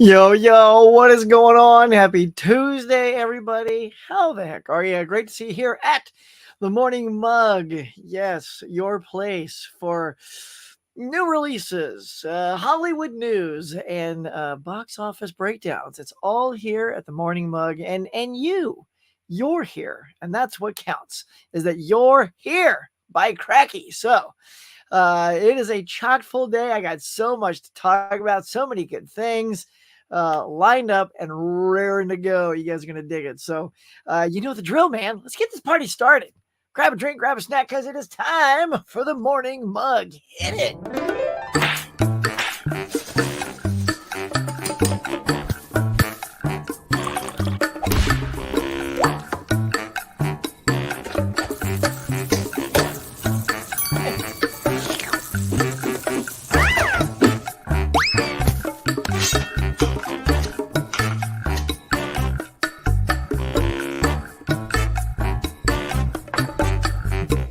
Yo, yo, what is going on? Happy Tuesday, everybody. How the heck are you? Great to see you here at the Morning Mug. Yes, your place for new releases, Hollywood news, and box office breakdowns. It's all here at the Morning Mug, and you're here, and that's what counts. Is that you're here by cracky. So, it is a chock full day. I got so much to talk about, so many good things lined up and raring to go. You guys are going to dig it. So, you know the drill, man. Let's get this party started. Grab a drink, grab a snack, because it is time for the morning mug. Hit it.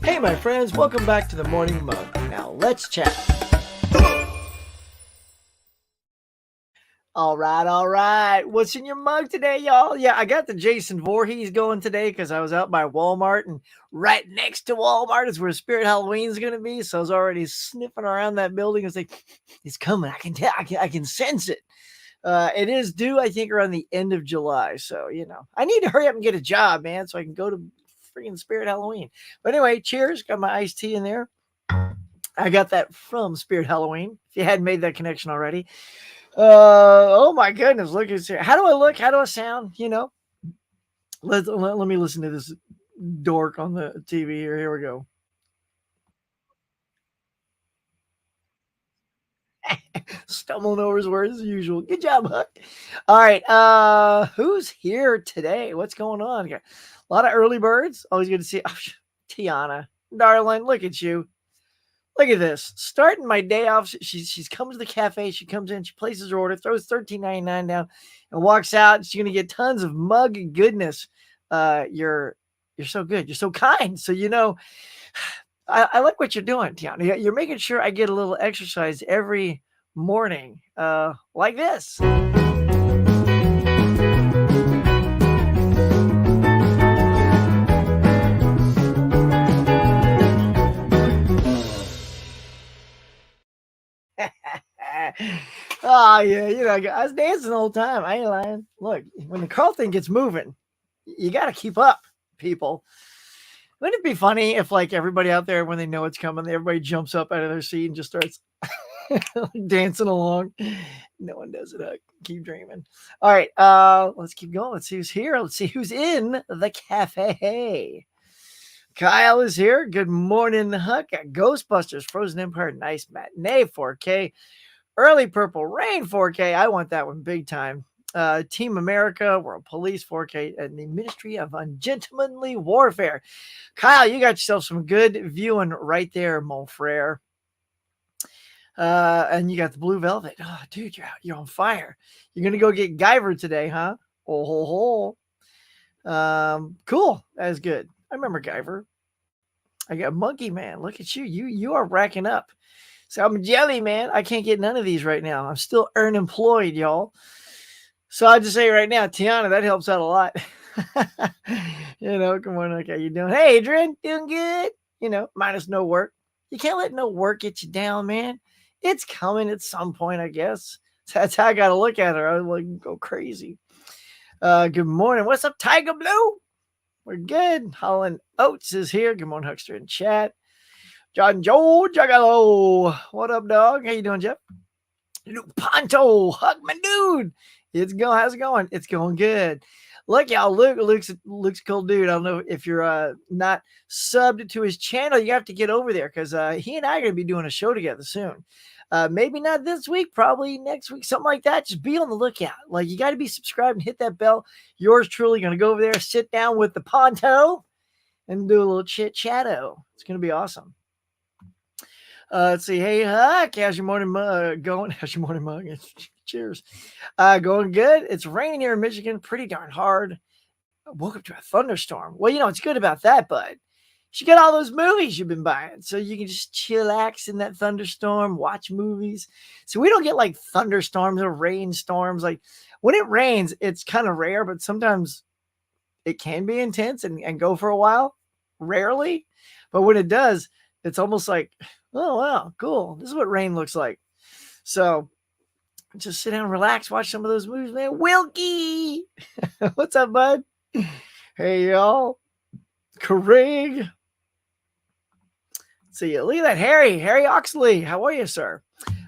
Hey, my friends, welcome back to the morning mug. Now, let's chat. All right. What's in your mug today, y'all? Yeah, I got the Jason Voorhees going today because I was out by Walmart, and right next to Walmart is where Spirit Halloween's going to be. So I was already sniffing around that building. It's like, it's coming. I can tell. I can sense it. It is due, I think, around the end of July. So, I need to hurry up and get a job, man, so I can go to freaking Spirit Halloween. But anyway, cheers. Got my iced tea in there. I got that from Spirit Halloween, if you hadn't made that connection already. Oh my goodness, look at here. How do I look? How do I sound? Let me listen to this dork on the TV here. Here we go. Stumbling over his words as usual. Good job, Huck. All right. Who's here today? What's going on? Got a lot of early birds. Always good to see. Oh, Tiana, darling, look at you. Look at this. Starting my day off, she's come to the cafe. She comes in, she places her order, throws $13.99 down, and walks out. She's gonna get tons of mug goodness. You're so good. You're so kind. So I like what you're doing, Tiana. You're making sure I get a little exercise every morning, like this. Oh yeah, I was dancing the whole time. I ain't lying. Look, when the Carlton gets moving, you got to keep up, people. Wouldn't it be funny if, like, everybody out there, when they know it's coming, everybody jumps up out of their seat and just starts dancing along? No one does it. Keep dreaming. All right, let's keep going. Let's see who's here. Let's see who's in the cafe. Kyle is here. Good morning, Huck. Got Ghostbusters, Frozen Empire, nice matinee 4K. Early Purple Rain 4K. I want that one big time. Team America, World Police 4K, and the Ministry of Ungentlemanly Warfare. Kyle, you got yourself some good viewing right there, mon frere. And you got the Blue Velvet. Oh, dude, you're on fire. You're gonna go get Guyver today, huh? Oh, ho, ho. Cool. That is good. I remember Guyver. I got Monkey Man. Look at you. You are racking up. So I'm jelly, man. I can't get none of these right now. I'm still unemployed, y'all. So I just say right now, Tiana, that helps out a lot. Come on, okay, you doing? Hey, Adrian, doing good? Minus no work. You can't let no work get you down, man. It's coming at some point, I guess. So that's how I got to look at her. I was like, go crazy. Good morning. What's up, Tiger Blue? We're good. Holland Oates is here. Good morning, Huckster in chat. John Joe Juggalo. What up, dog? How you doing, Jeff? Luke Ponto. Hug my dude. How's it going? It's going good. Look, y'all. Luke's a cool dude. I don't know if you're not subbed to his channel. You have to get over there because he and I are going to be doing a show together soon. Maybe not this week, probably next week, something like that. Just be on the lookout. Like, you got to be subscribed and hit that bell. Yours truly going to go over there, sit down with the Ponto, and do a little chit-chatto. It's going to be awesome. Let's see. Hey, Huck, how's your morning going? How's your morning mug? Cheers. Going good. It's raining here in Michigan pretty darn hard. I woke up to a thunderstorm. Well, it's good about that, bud. You got all those movies you've been buying, so you can just chillax in that thunderstorm, watch movies. So we don't get like thunderstorms or rainstorms. Like when it rains, it's kind of rare, but sometimes it can be intense and go for a while. Rarely, but when it does, it's almost like, oh wow, cool. This is what rain looks like. So just sit down and relax, watch some of those movies, man. Wilkie, what's up, bud? Hey y'all, Craig. See, look at that, Harry Oxley. How are you, sir?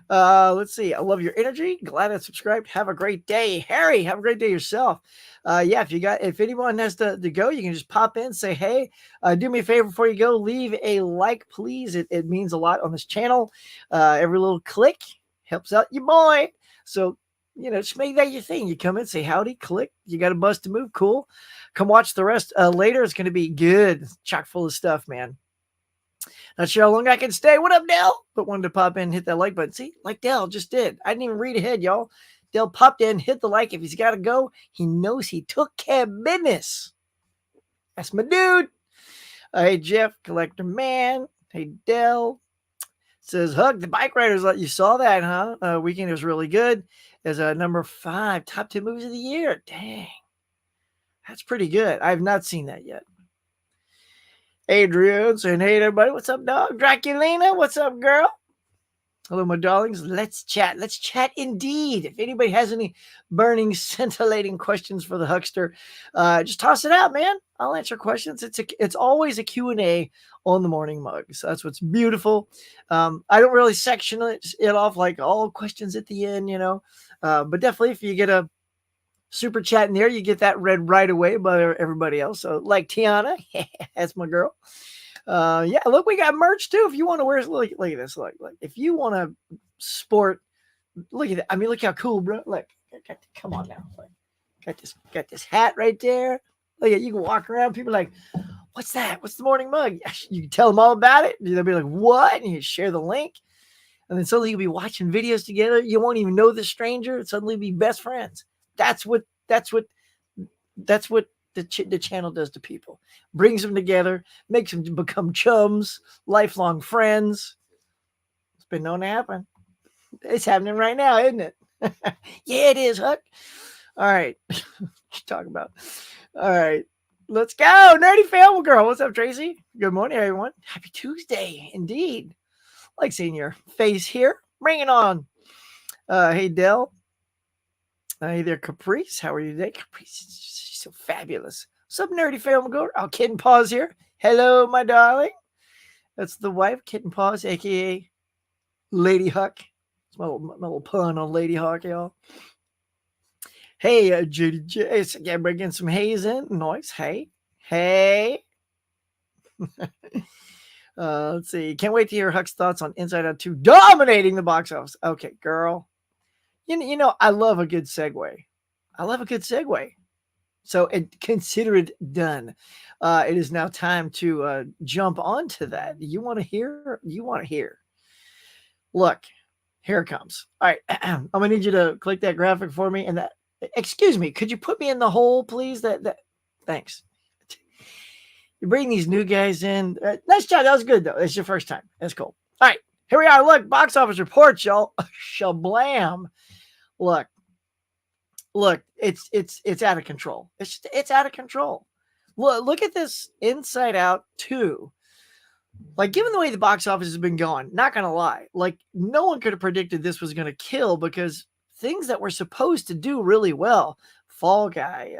Let's see. I love your energy. Glad I subscribed. Have a great day, Harry. Have a great day yourself. Yeah, if anyone has to go, you can just pop in, say hey. Do me a favor before you go. Leave a like, please. It means a lot on this channel. Every little click helps out your boy. So just make that your thing. You come in, say howdy, click. You got a buzz to move. Cool. Come watch the rest later. It's going to be good. Chock full of stuff, man. Not sure how long I can stay. What up, Dell? But wanted to pop in and hit that like button. See, like Dell just did. I didn't even read ahead, y'all. Dell popped in, hit the like. If he's got to go, he knows he took care of business. That's my dude. Hey, Jeff, Collector Man. Hey, Dell. Says, Hug, the bike riders. You saw that, huh? Weekend was really good. As number 5, top 10 movies of the year. Dang. That's pretty good. I have not seen that yet. Adrian saying, hey, everybody. What's up, dog? Draculina, what's up, girl? Hello, my darlings. Let's chat. Let's chat indeed. If anybody has any burning, scintillating questions for the Huckster, just toss it out, man. I'll answer questions. It's always a Q&A on the Morning Mug. So that's what's beautiful. I don't really section it off like all questions at the end, but definitely if you get a super chat in there, you get that read right away by everybody else. So like Tiana, that's my girl. Yeah, look, we got merch too. If you want to wear, look at this. Look, if you want to sport, look at that. I mean, look how cool, bro. Look, come on now. Look, got this hat right there. Look at, you can walk around. People are like, what's that? What's the Morning Mug? You can tell them all about it. They'll be like, what? And you share the link. And then suddenly you'll be watching videos together. You won't even know the stranger. And suddenly be best friends. That's what the channel does to people. Brings them together, makes them become chums, lifelong friends. It's been known to happen. It's happening right now, isn't it? Yeah, it is, Huck. All right. What you talking about? All right. Let's go. Nerdy Family Girl. What's up, Tracy? Good morning, everyone. Happy Tuesday, indeed. Like seeing your face here. Bring it on. Hey, Dell. Hey there, Caprice. How are you today? Caprice, she's so fabulous. What's up, Nerdy Family Girl? Oh, Kitten Paws here. Hello, my darling. That's the wife, Kitten Paws, a.k.a. Lady Huck. It's my little pun on Lady Hawk, y'all. Hey, JDJ. Yeah, bringing some haze in. Noise. Hey. Let's see. Can't wait to hear Huck's thoughts on Inside Out 2 dominating the box office. Okay, girl. I love a good segue. So consider it done. It is now time to jump onto that. You want to hear? Look, here it comes. All right. I'm going to need you to click that graphic for me. And excuse me, could you put me in the hole, please? Thanks. You bring these new guys in. Nice job. That was good, though. It's your first time. That's cool. All right. Here we are. Look, box office reports, y'all. Shablam. Look, it's out of control. It's out of control. Look at this Inside Out 2. Like, given the way the box office has been going, not gonna lie, like no one could have predicted this was gonna kill, because things that were supposed to do really well, Fall Guy,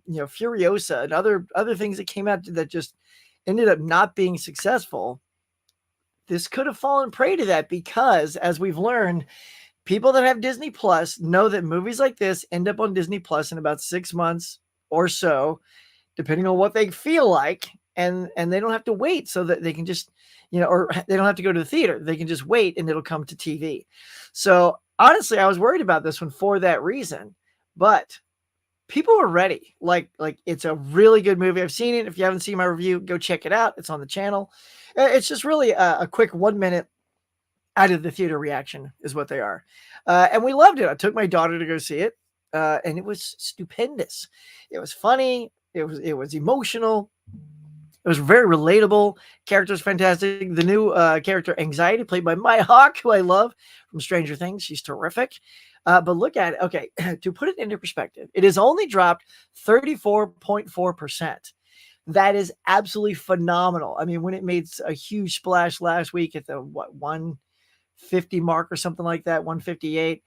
Furiosa, and other things that came out that just ended up not being successful. This could have fallen prey to that, because as we've learned, people that have Disney Plus know that movies like this end up on Disney Plus in about 6 months or so, depending on what they feel like. And they don't have to wait, so that they can just, or they don't have to go to the theater. They can just wait and it'll come to TV. So honestly, I was worried about this one for that reason, but people were ready. Like it's a really good movie. I've seen it. If you haven't seen my review, go check it out. It's on the channel. It's just really a quick 1 minute out of the theater reaction is what they are. And we loved it. I took my daughter to go see it. And it was stupendous. It was funny. It was emotional. It was very relatable. Character's fantastic. The new character Anxiety, played by Maya Hawke, who I love from Stranger Things. She's terrific. But look at it. Okay, to put it into perspective, it has only dropped 34.4%. That is absolutely phenomenal. I mean, when it made a huge splash last week at the 150 mark or something like that, 158,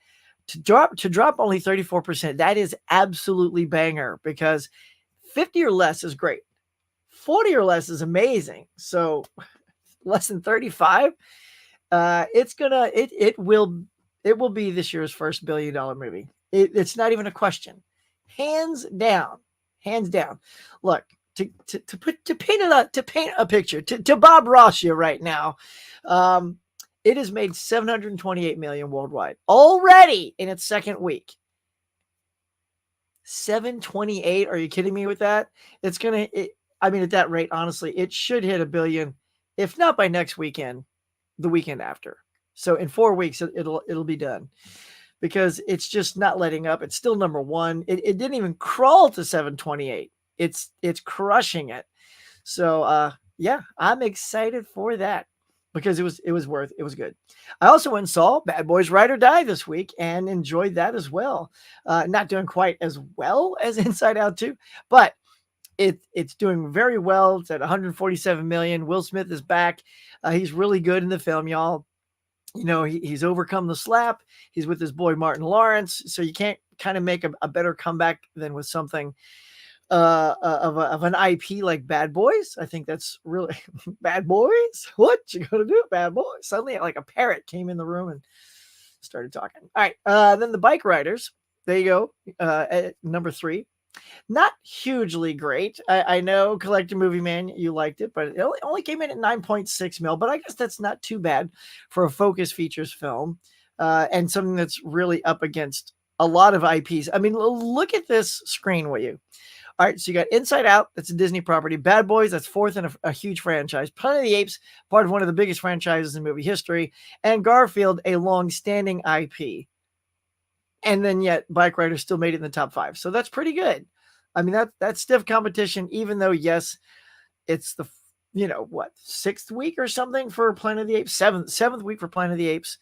to drop only 34%, that is absolutely banger, because 50 or less is great. 40 or less is amazing. So less than 35, it will be this year's first $1 billion movie. It's not even a question. Hands down. Hands down. Look, to paint a picture, to Bob Ross you right now. It has made 728 million worldwide already in its second week. 728? Are you kidding me with that? It's gonna. I mean, at that rate, honestly, it should hit $1 billion, if not by next weekend, the weekend after. So in 4 weeks, it'll be done, because it's just not letting up. It's still number one. It didn't even crawl to 728. It's crushing it. So yeah, I'm excited for that, because it was good. I also went and saw Bad Boys Ride or Die this week and enjoyed that as well. Not doing quite as well as Inside Out 2, but it's doing very well. It's at 147 million. Will Smith is back. He's really good in the film, y'all. You know, he's overcome the slap. He's with his boy Martin Lawrence, so you can't kind of make a better comeback than with something of an IP like Bad Boys. I think that's really Bad Boys. What you gonna do, Bad Boys? Suddenly, like a parrot came in the room and started talking. All right, then the Bike Riders. There you go. At number 3. Not hugely great. I know, Collector Movie Man, you liked it, but it only came in at 9.6 mil. But I guess that's not too bad for a Focus Features film, and something that's really up against a lot of IPs. I mean, look at this screen, will you? All right, so you got Inside Out, that's a Disney property. Bad Boys, that's fourth in a huge franchise. Planet of the Apes, part of one of the biggest franchises in movie history. And Garfield, a long-standing IP. And then yet Bike Riders still made it in the top 5. So that's pretty good. I mean, that's stiff competition, even though, yes, it's the, 6th week or something for Planet of the Apes, seventh week for Planet of the Apes.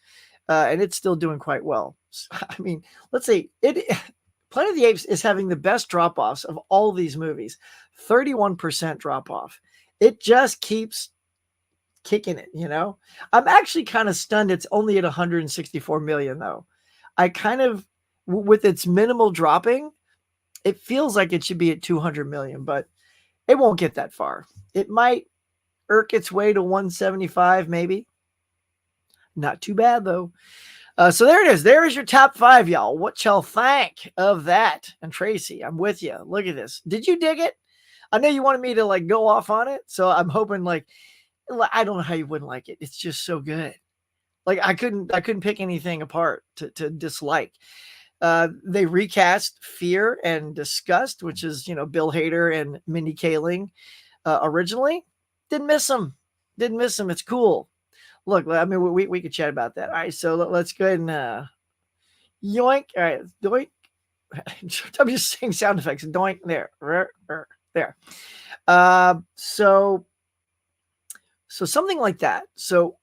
And it's still doing quite well. I mean, let's say Planet of the Apes is having the best drop-offs of all these movies. 31% drop-off. It just keeps kicking it, I'm actually kind of stunned it's only at 164 million, though. I kind of, with its minimal dropping, it feels like it should be at 200 million, but it won't get that far. It might irk its way to 175, maybe. Not too bad, though. So there it is. There is your top 5, y'all. What y'all think of that? And Tracy, I'm with you. Look at this. Did you dig it? I know you wanted me to go off on it, so I'm hoping I don't know how you wouldn't like it. It's just so good. I couldn't pick anything apart to dislike. They recast Fear and Disgust, which is, Bill Hader and Mindy Kaling originally. Didn't miss them. It's cool. Look, I mean, we could chat about that. All right, so let's go ahead and yoink. All right, doink. I'm just saying sound effects. Doink. There. There. So something like that. So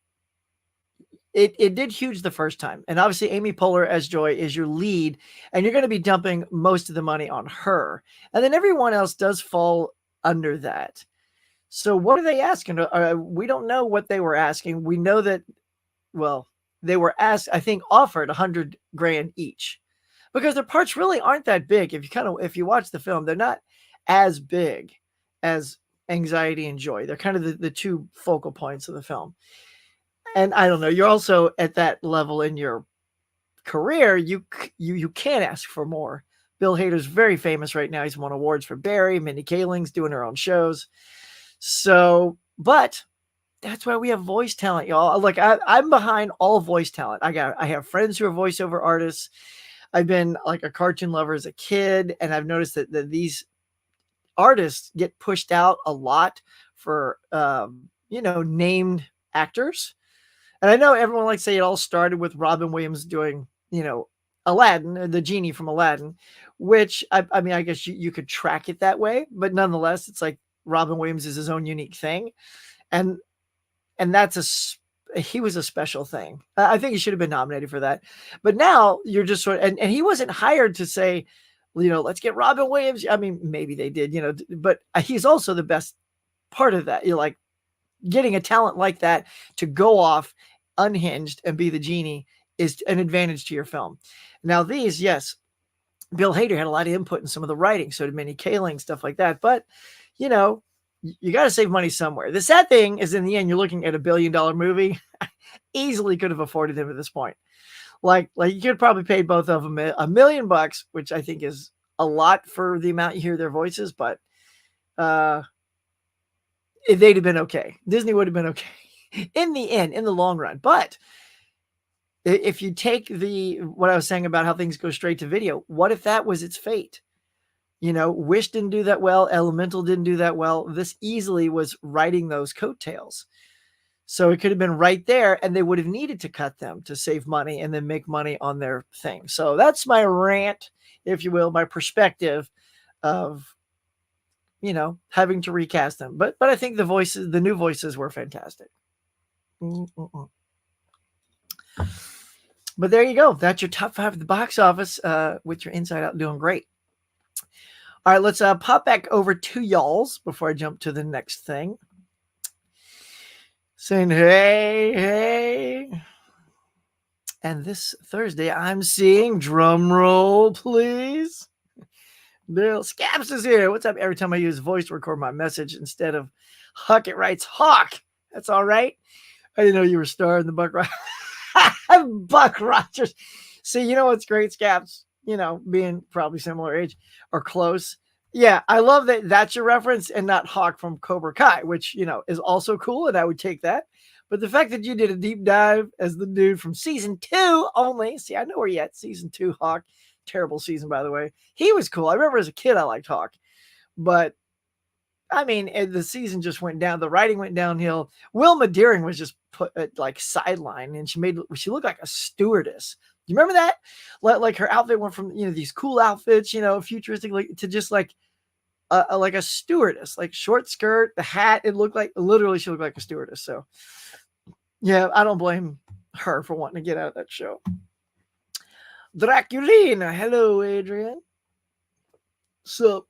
it did huge the first time. And obviously Amy Poehler as Joy is your lead, and you're going to be dumping most of the money on her. And then everyone else does fall under that. So what are they asking? We don't know what they were asking. We know that, they were asked, I think, offered $100,000 each, because their parts really aren't that big. If you watch the film, they're not as big as Anxiety and Joy. They're kind of the two focal points of the film. And I don't know, you're also at that level in your career. You can't ask for more. Bill Hader's very famous right now. He's won awards for Barry. Mindy Kaling's doing her own shows. So, but that's why we have voice talent, y'all. I'm behind all voice talent. I have friends who are voiceover artists. I've been a cartoon lover as a kid, and I've noticed that these artists get pushed out a lot for named actors. And I know everyone likes to say it all started with Robin Williams doing, Aladdin, the genie from Aladdin, which I mean, I guess you could track it that way, but nonetheless, it's like Robin Williams is his own unique thing, and that's he was a special thing. I think he should have been nominated for that. But now you're just sort of, and he wasn't hired to say, let's get Robin Williams. I mean, maybe they did, but he's also the best part of that. You're like getting a talent like that to go off unhinged and be the genie is an advantage to your film. Now these, yes, Bill Hader had a lot of input in some of the writing. So did Minnie Kaling, stuff like that. But, you got to save money somewhere. The sad thing is in the end, you're looking at $1 billion movie. Easily could have afforded him at this point. Like you could probably pay both of them $1 million, which I think is a lot for the amount you hear their voices, but they'd have been okay. Disney would have been okay in the end, in the long run. But if you take what I was saying about how things go straight to video, what if that was its fate? Wish didn't do that well. Elemental didn't do that well. This easily was riding those coattails. So it could have been right there, and they would have needed to cut them to save money and then make money on their thing. So that's my rant, if you will, my perspective of, having to recast them. But I think the new voices were fantastic. But there you go. That's your top 5 at the box office with your Inside Out doing great. All right, let's pop back over to y'all's before I jump to the next thing. Saying, hey. And this Thursday, I'm seeing, drum roll, please. Bill Scaps is here. What's up? Every time I use voice to record my message instead of Huck, it writes Hawk. That's all right. I didn't know you were starring the Buck Rogers. Buck Rogers. See, you know what's great, Scaps? Being probably similar age or close. Yeah, I love that that's your reference and not Hawk from Cobra Kai, which, is also cool, and I would take that. But the fact that you did a deep dive as the dude from season 2 only. See, I know where you at. Season 2, Hawk. Terrible season, by the way. He was cool. I remember as a kid I liked Hawk. But, I mean, the season just went down. The writing went downhill. Wilma Deering was just put sideline, and she looked like a stewardess. You remember that? Like her outfit went from, these cool outfits, futuristic, to just like a stewardess, like short skirt, the hat. It looked like, literally she looked like a stewardess. So yeah, I don't blame her for wanting to get out of that show. Draculina. Hello, Adrian. So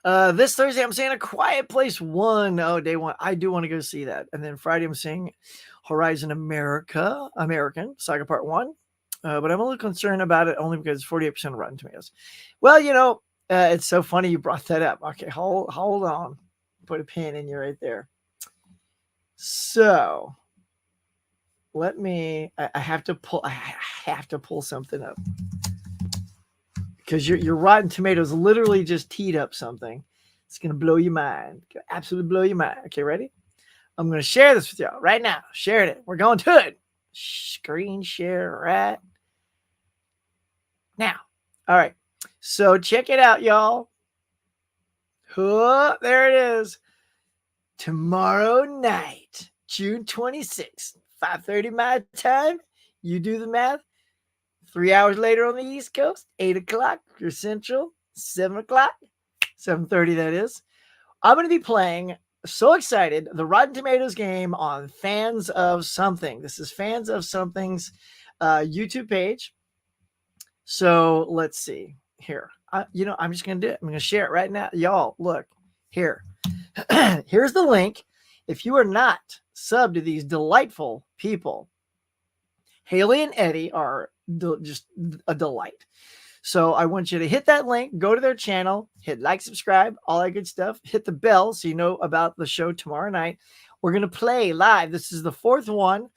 this Thursday, I'm seeing A Quiet Place 1. Oh, day 1. I do want to go see that. And then Friday, I'm seeing Horizon American, Saga Part 1. But I'm a little concerned about it only because it's 48% Rotten Tomatoes. Well, it's so funny you brought that up. Okay, hold on. Put a pin in you right there. So I have to pull something up. Because your Rotten Tomatoes literally just teed up something. It's going to blow your mind. Absolutely blow your mind. Okay, ready? I'm going to share this with y'all right now. Sharing it. We're going to it. Screen share right now. All right. So check it out, y'all. Oh, there it is. Tomorrow night, June 26th, 5:30 my time. You do the math. 3 hours later on the East Coast, 8 o'clock, you're Central, 7 o'clock, 7:30 that is. I'm going to be playing, so excited, the Rotten Tomatoes game on Fans of Something. This is Fans of Something's YouTube page. So let's see here. I'm just going to do it. I'm going to share it right now. Y'all, look here. Here's the link. If you are not subbed to these delightful people, Haley and Eddie are just a delight. So I want you to hit that link, go to their channel, hit like, subscribe, all that good stuff. Hit the bell so you know about the show tomorrow night. We're going to play live. This is the 4th one.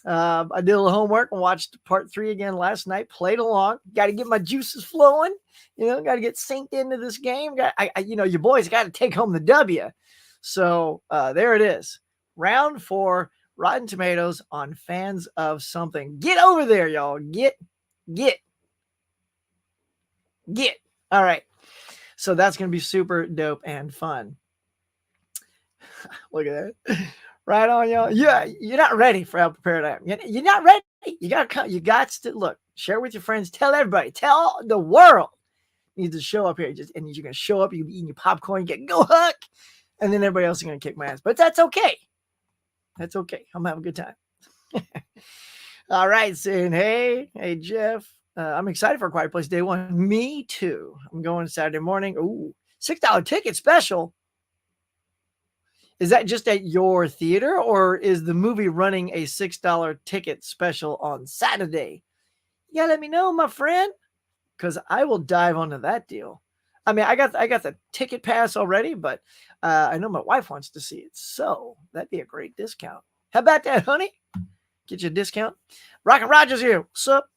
I did a little homework and watched part 3 again last night, played along. Got to get my juices flowing, got to get synced into this game. Your boys got to take home the W. So there it is. Round 4, Rotten Tomatoes on Fans of Something. Get over there, y'all. Get. All right. So that's going to be super dope and fun. Look at that. Right on, y'all. Yeah, you're not ready for how prepared I am. You're not ready. You got to look, share with your friends. Tell everybody. Tell the world needs to show up here. And you're gonna show up, you eating your popcorn, you get go Huck, and then everybody else is gonna kick my ass. But that's okay. That's okay. I'm having a good time. All right, saying hey Jeff. I'm excited for Quiet Place Day 1. Me too. I'm going Saturday morning. Ooh, $6 ticket special. Is that just at your theater, or is the movie running a $6 ticket special on Saturday? You gotta let me know, my friend, because I will dive onto that deal. I mean, I got the ticket pass already, but I know my wife wants to see it, so that'd be a great discount. How about that, honey? Get you a discount. Rockin' Rogers here. What's up?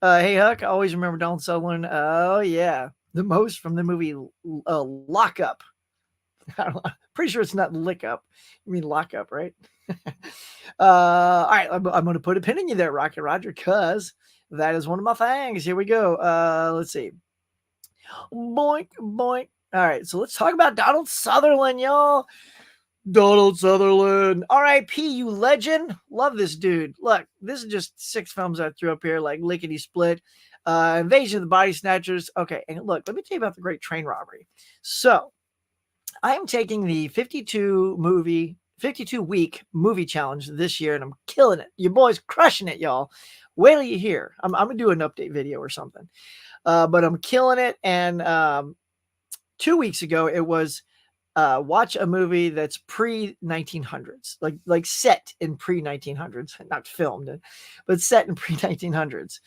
Hey, Huck. I always remember Donald Sutherland. Oh, yeah. The most from the movie Lock Up. Pretty sure it's not Lick Up. You mean Lock Up, right? All right. I'm going to put a pin in you there, Rocket Roger, because that is one of my things. Here we go. Let's see. Boink, boink. All right. So let's talk about Donald Sutherland, y'all. Donald Sutherland. R.I.P. you legend. Love this dude. Look, this is just 6 films I threw up here, like lickety split. Invasion of the Body Snatchers. Okay, and look, let me tell you about the Great Train Robbery. So, I am taking the 52-week movie challenge this year, and I'm killing it. Your boy's crushing it, y'all. Wait till you hear. I'm gonna do an update video or something. But I'm killing it. And 2 weeks ago, it was watch a movie that's pre-1900s, like set in pre-1900s, not filmed, but set in pre-1900s.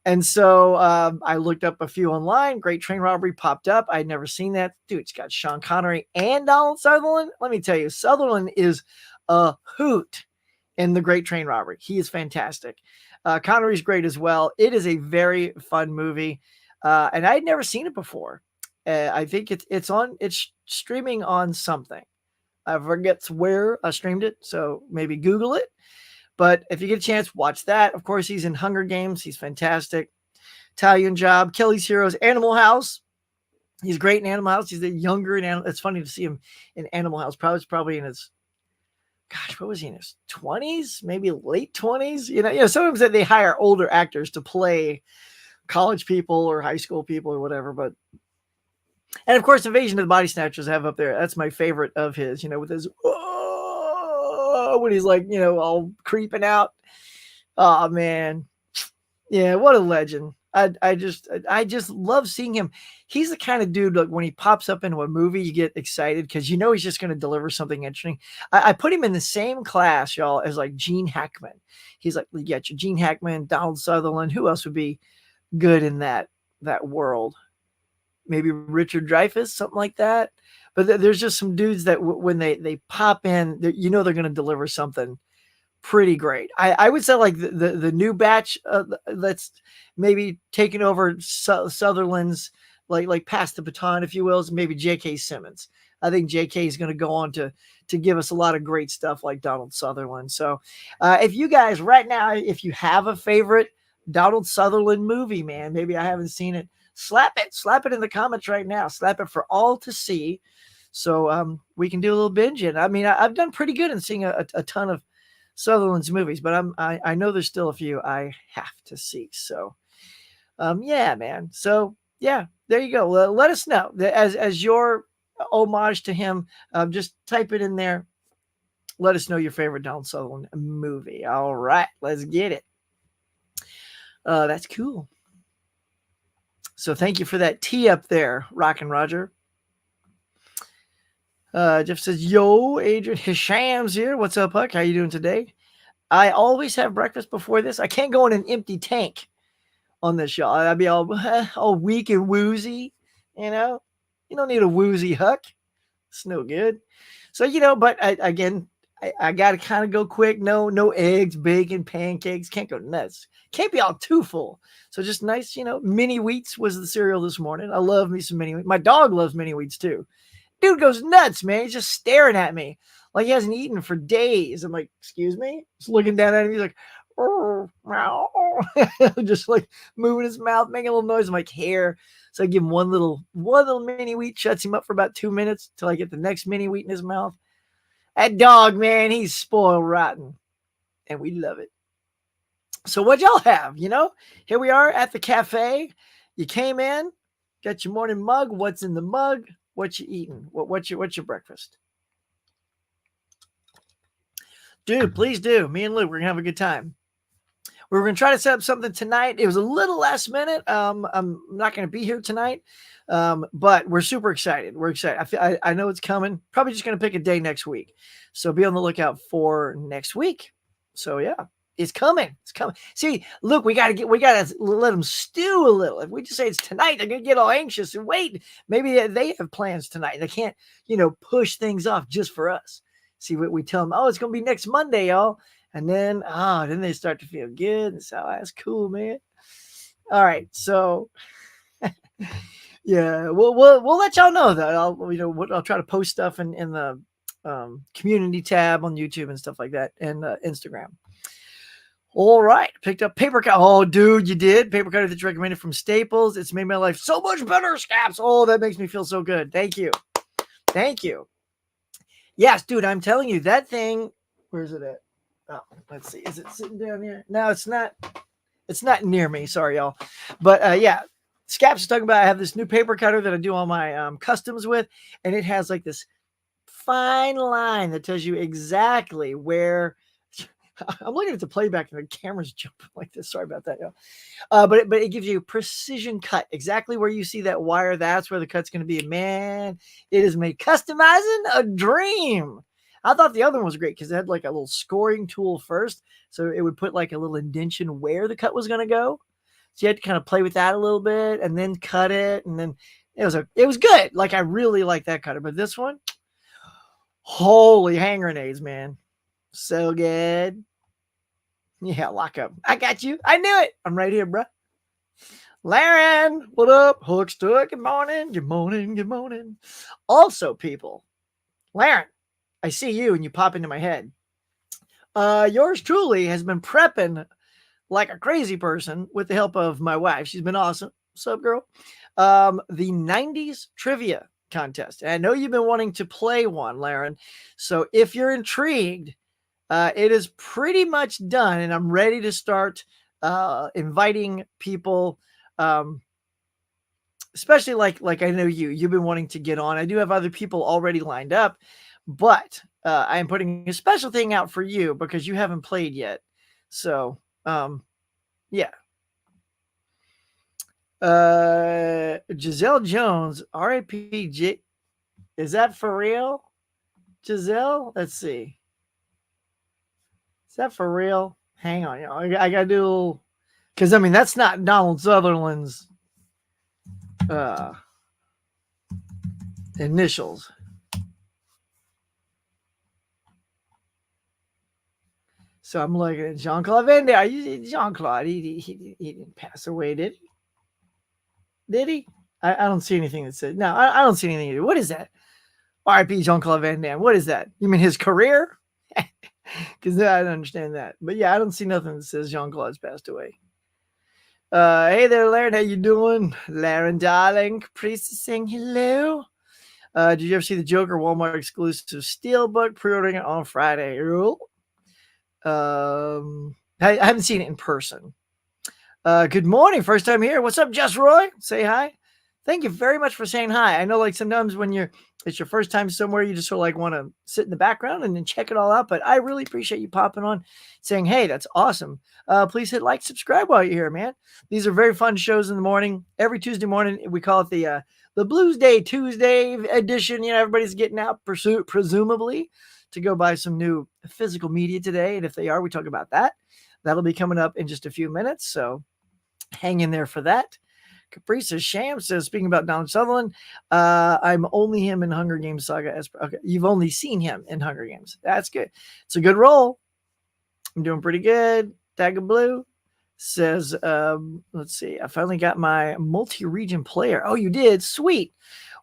And so I looked up a few online. Great Train Robbery popped up. I'd never seen that. Dude, it's got Sean Connery and Donald Sutherland. Let me tell you, Sutherland is a hoot in the Great Train Robbery. He is fantastic. Connery's great as well. It is a very fun movie. And I'd never seen it before. I think it's streaming on something. I forget where I streamed it, so maybe Google it. But if you get a chance, watch that. Of course, he's in Hunger Games. He's fantastic. Italian Job, Kelly's Heroes, Animal House. He's great in Animal House. He's the younger in Animal. It's funny to see him in Animal House. Probably in his, gosh, what was he in his 20s? Maybe late 20s. You know, sometimes they hire older actors to play college people or high school people or whatever. But and of course, Invasion of the Body Snatchers I have up there. That's my favorite of his, with his, when he's like, all creeping out. Oh man. Yeah. What a legend. I just love seeing him. He's the kind of dude, like when he pops up into a movie, you get excited because he's just going to deliver something interesting. I put him in the same class, y'all, as like Gene Hackman. He's like, you got your Gene Hackman, Donald Sutherland. Who else would be good in that world? Maybe Richard Dreyfuss, something like that. But there's just some dudes that when they pop in, they're going to deliver something pretty great. I would say like the new batch that's maybe taking over Sutherland's, like pass the baton, if you will, is maybe J.K. Simmons. I think J.K. is going to go on to give us a lot of great stuff like Donald Sutherland. So if you guys right now, if you have a favorite Donald Sutherland movie, man, maybe I haven't seen it, slap it in the comments right now. Slap it for all to see. So we can do a little binging. I mean, I've done pretty good in seeing a ton of Sutherland's movies, but I know there's still a few I have to see. So yeah, man. So yeah, there you go. Let us know as your homage to him. Just type it in there. Let us know your favorite Donald Sutherland movie. All right, let's get it. That's cool. So thank you for that tea up there, Rockin' Roger. Jeff says, yo, Adrian Hisham's here. What's up, Huck? How you doing today? I always have breakfast before this. I can't go in an empty tank on this show. I'd be all weak and woozy, You don't need a woozy Huck. It's no good. So, but I got to kind of go quick. No eggs, bacon, pancakes. Can't go nuts. Can't be all too full. So just nice, mini wheats was the cereal this morning. I love me some mini wheats. My dog loves mini wheats too. Dude goes nuts, man. He's just staring at me like he hasn't eaten for days. I'm like, excuse me? Just looking down at him. He's like, meow. Just like moving his mouth, making a little noise. I'm like, here. So I give him one little mini wheat, shuts him up for about 2 minutes till I get the next mini wheat in his mouth. That dog, man, he's spoiled rotten. And we love it. So what y'all have, Here we are at the cafe. You came in. Got your morning mug. What's in the mug? What you eating? What's your breakfast? Dude, please do. Me and Luke, we're gonna have a good time. We were gonna try to set up something tonight. It was a little last minute. I'm not gonna be here tonight, but we're super excited. We're excited. I know it's coming. Probably just gonna pick a day next week, so be on the lookout for next week. So yeah, it's coming. It's coming. See, Luke, we gotta let them stew a little. If we just say it's tonight, they're gonna get all anxious and wait. Maybe they have plans tonight. They can't, push things off just for us. See what we tell them. Oh, it's gonna be next Monday, y'all. And then they start to feel good. And so that's cool, man. All right, so yeah, we'll let y'all know that I'll try to post stuff in the community tab on YouTube and stuff like that, and Instagram. All right, picked up paper cut. Oh, dude, you did paper cutter that's recommended from Staples. It's made my life so much better, Scaps. Oh, that makes me feel so good. Thank you. Yes, dude, I'm telling you that thing. Where's it at? Oh, let's see. Is it sitting down here? No, it's not. It's not near me. Sorry, y'all. But yeah, Scaps is talking about I have this new paper cutter that I do all my customs with, and it has like this fine line that tells you exactly where. I'm looking at the playback and the camera's jumping like this. Sorry about that, y'all. But it gives you precision cut exactly where you see that wire. That's where the cut's going to be. Man, it has made customizing a dream. I thought the other one was great because it had like a little scoring tool first. So it would put like a little indentation where the cut was going to go. So you had to kind of play with that a little bit and then cut it. And then it was good. Like I really like that cutter. But this one, holy hand grenades, man. So good. Yeah, lock up. I got you. I knew it. I'm right here, bro. Laren, what up? Hook's good morning. Good morning. Good morning. Also, people, Laren, I see you and you pop into my head. Yours truly has been prepping like a crazy person with the help of my wife. She's been awesome. What's up, girl? The 90s trivia contest. And I know you've been wanting to play one, Laren. So if you're intrigued, it is pretty much done, and I'm ready to start inviting people, especially like I know you've been wanting to get on. I do have other people already lined up, but I am putting a special thing out for you because you haven't played yet. So, yeah. Giselle Jones, RIP. Is that for real? Giselle? Let's see. Is that for real? Hang on, y'all. I gotta do, because I mean that's not Donald Sutherland's initials. So I'm looking at Jean-Claude Van Damme. Jean-Claude, he didn't pass away, did he? Did he? I don't see anything that says no. I don't see anything. What is that? R.I.P. Jean-Claude Van Damme. What is that? You mean his career? Because I don't understand that. But yeah, I don't see nothing that says Jean-Claude's passed away. Hey there, Laren. How you doing? Laren, darling. Caprice is saying hello. Did you ever see the Joker Walmart exclusive Steelbook? Pre-ordering it on Friday. I haven't seen it in person. Good morning. First time here. What's up, Just Roy? Say hi. Thank you very much for saying hi. I know like sometimes when it's your first time somewhere, you just sort of like want to sit in the background and then check it all out. But I really appreciate you popping on saying, hey, that's awesome. Please hit like, subscribe while you're here, man. These are very fun shows in the morning. Every Tuesday morning, we call it the Blues Day Tuesday edition. Everybody's getting out presumably to go buy some new physical media today. And if they are, we talk about that. That'll be coming up in just a few minutes. So hang in there for that. Caprice Sham says, speaking about Donald Sutherland, I'm only him in Hunger Games Saga. Okay, you've only seen him in Hunger Games. That's good. It's a good role. I'm doing pretty good. Tag of Blue says, let's see. I finally got my multi-region player. Oh, you did? Sweet.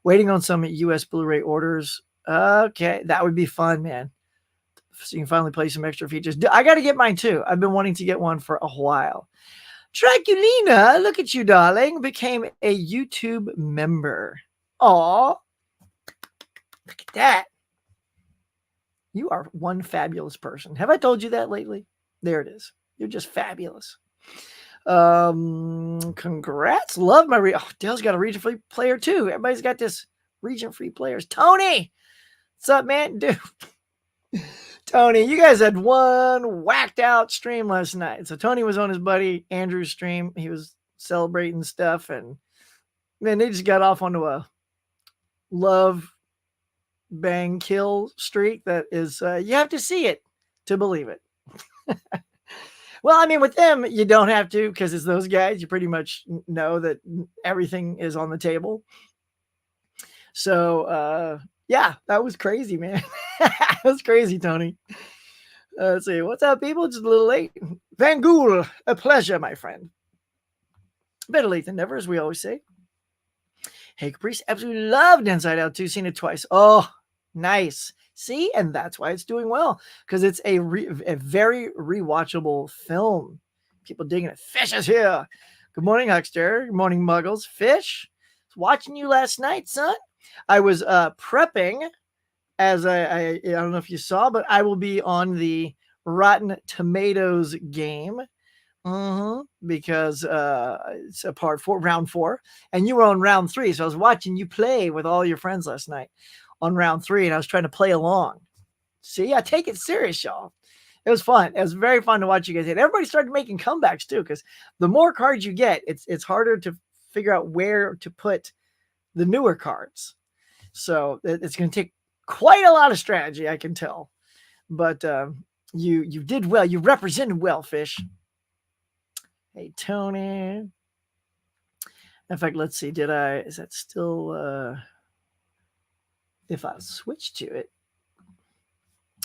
Waiting on some US Blu-ray orders. Okay, that would be fun, man. So you can finally play some extra features. I got to get mine too. I've been wanting to get one for a while. Draculina, look at you, darling, became a YouTube member. Aw, look at that. You are one fabulous person. Have I told you that lately? There it is. You're just fabulous. Congrats. Love my Dale's got a region free player too. Everybody's got this region free players. Tony, what's up, man? Dude. Tony, you guys had one whacked out stream last night. So Tony was on his buddy Andrew's stream. He was celebrating stuff, and man, they just got off onto a love bang kill streak that is you have to see it to believe it. Well, I mean, with them, you don't have to, because it's those guys. You pretty much know that everything is on the table. So, yeah, that was crazy, man. That was crazy, Tony. Let's see. What's up, people? Just a little late. Van Gool, a pleasure, my friend. Better late than never, as we always say. Hey, Caprice, absolutely loved Inside Out 2. Seen it twice. Oh, nice. See, and that's why it's doing well, because it's a very rewatchable film. People digging it. Fish is here. Good morning, Huckster. Good morning, Muggles. Fish, I was watching you last night, son. I was prepping, as I don't know if you saw, but I will be on the Rotten Tomatoes game. Because it's a round 4, and you were on round 3. So I was watching you play with all your friends last night on round 3, and I was trying to play along. See, I take it serious, y'all. It was fun. It was very fun to watch you guys hit. Everybody started making comebacks too, because the more cards you get, it's harder to figure out where to put the newer cards. So it's going to take quite a lot of strategy, I can tell. But you did well. You represented well, Fish. Hey, Tony. In fact, let's see. Is that still, if I switch to it?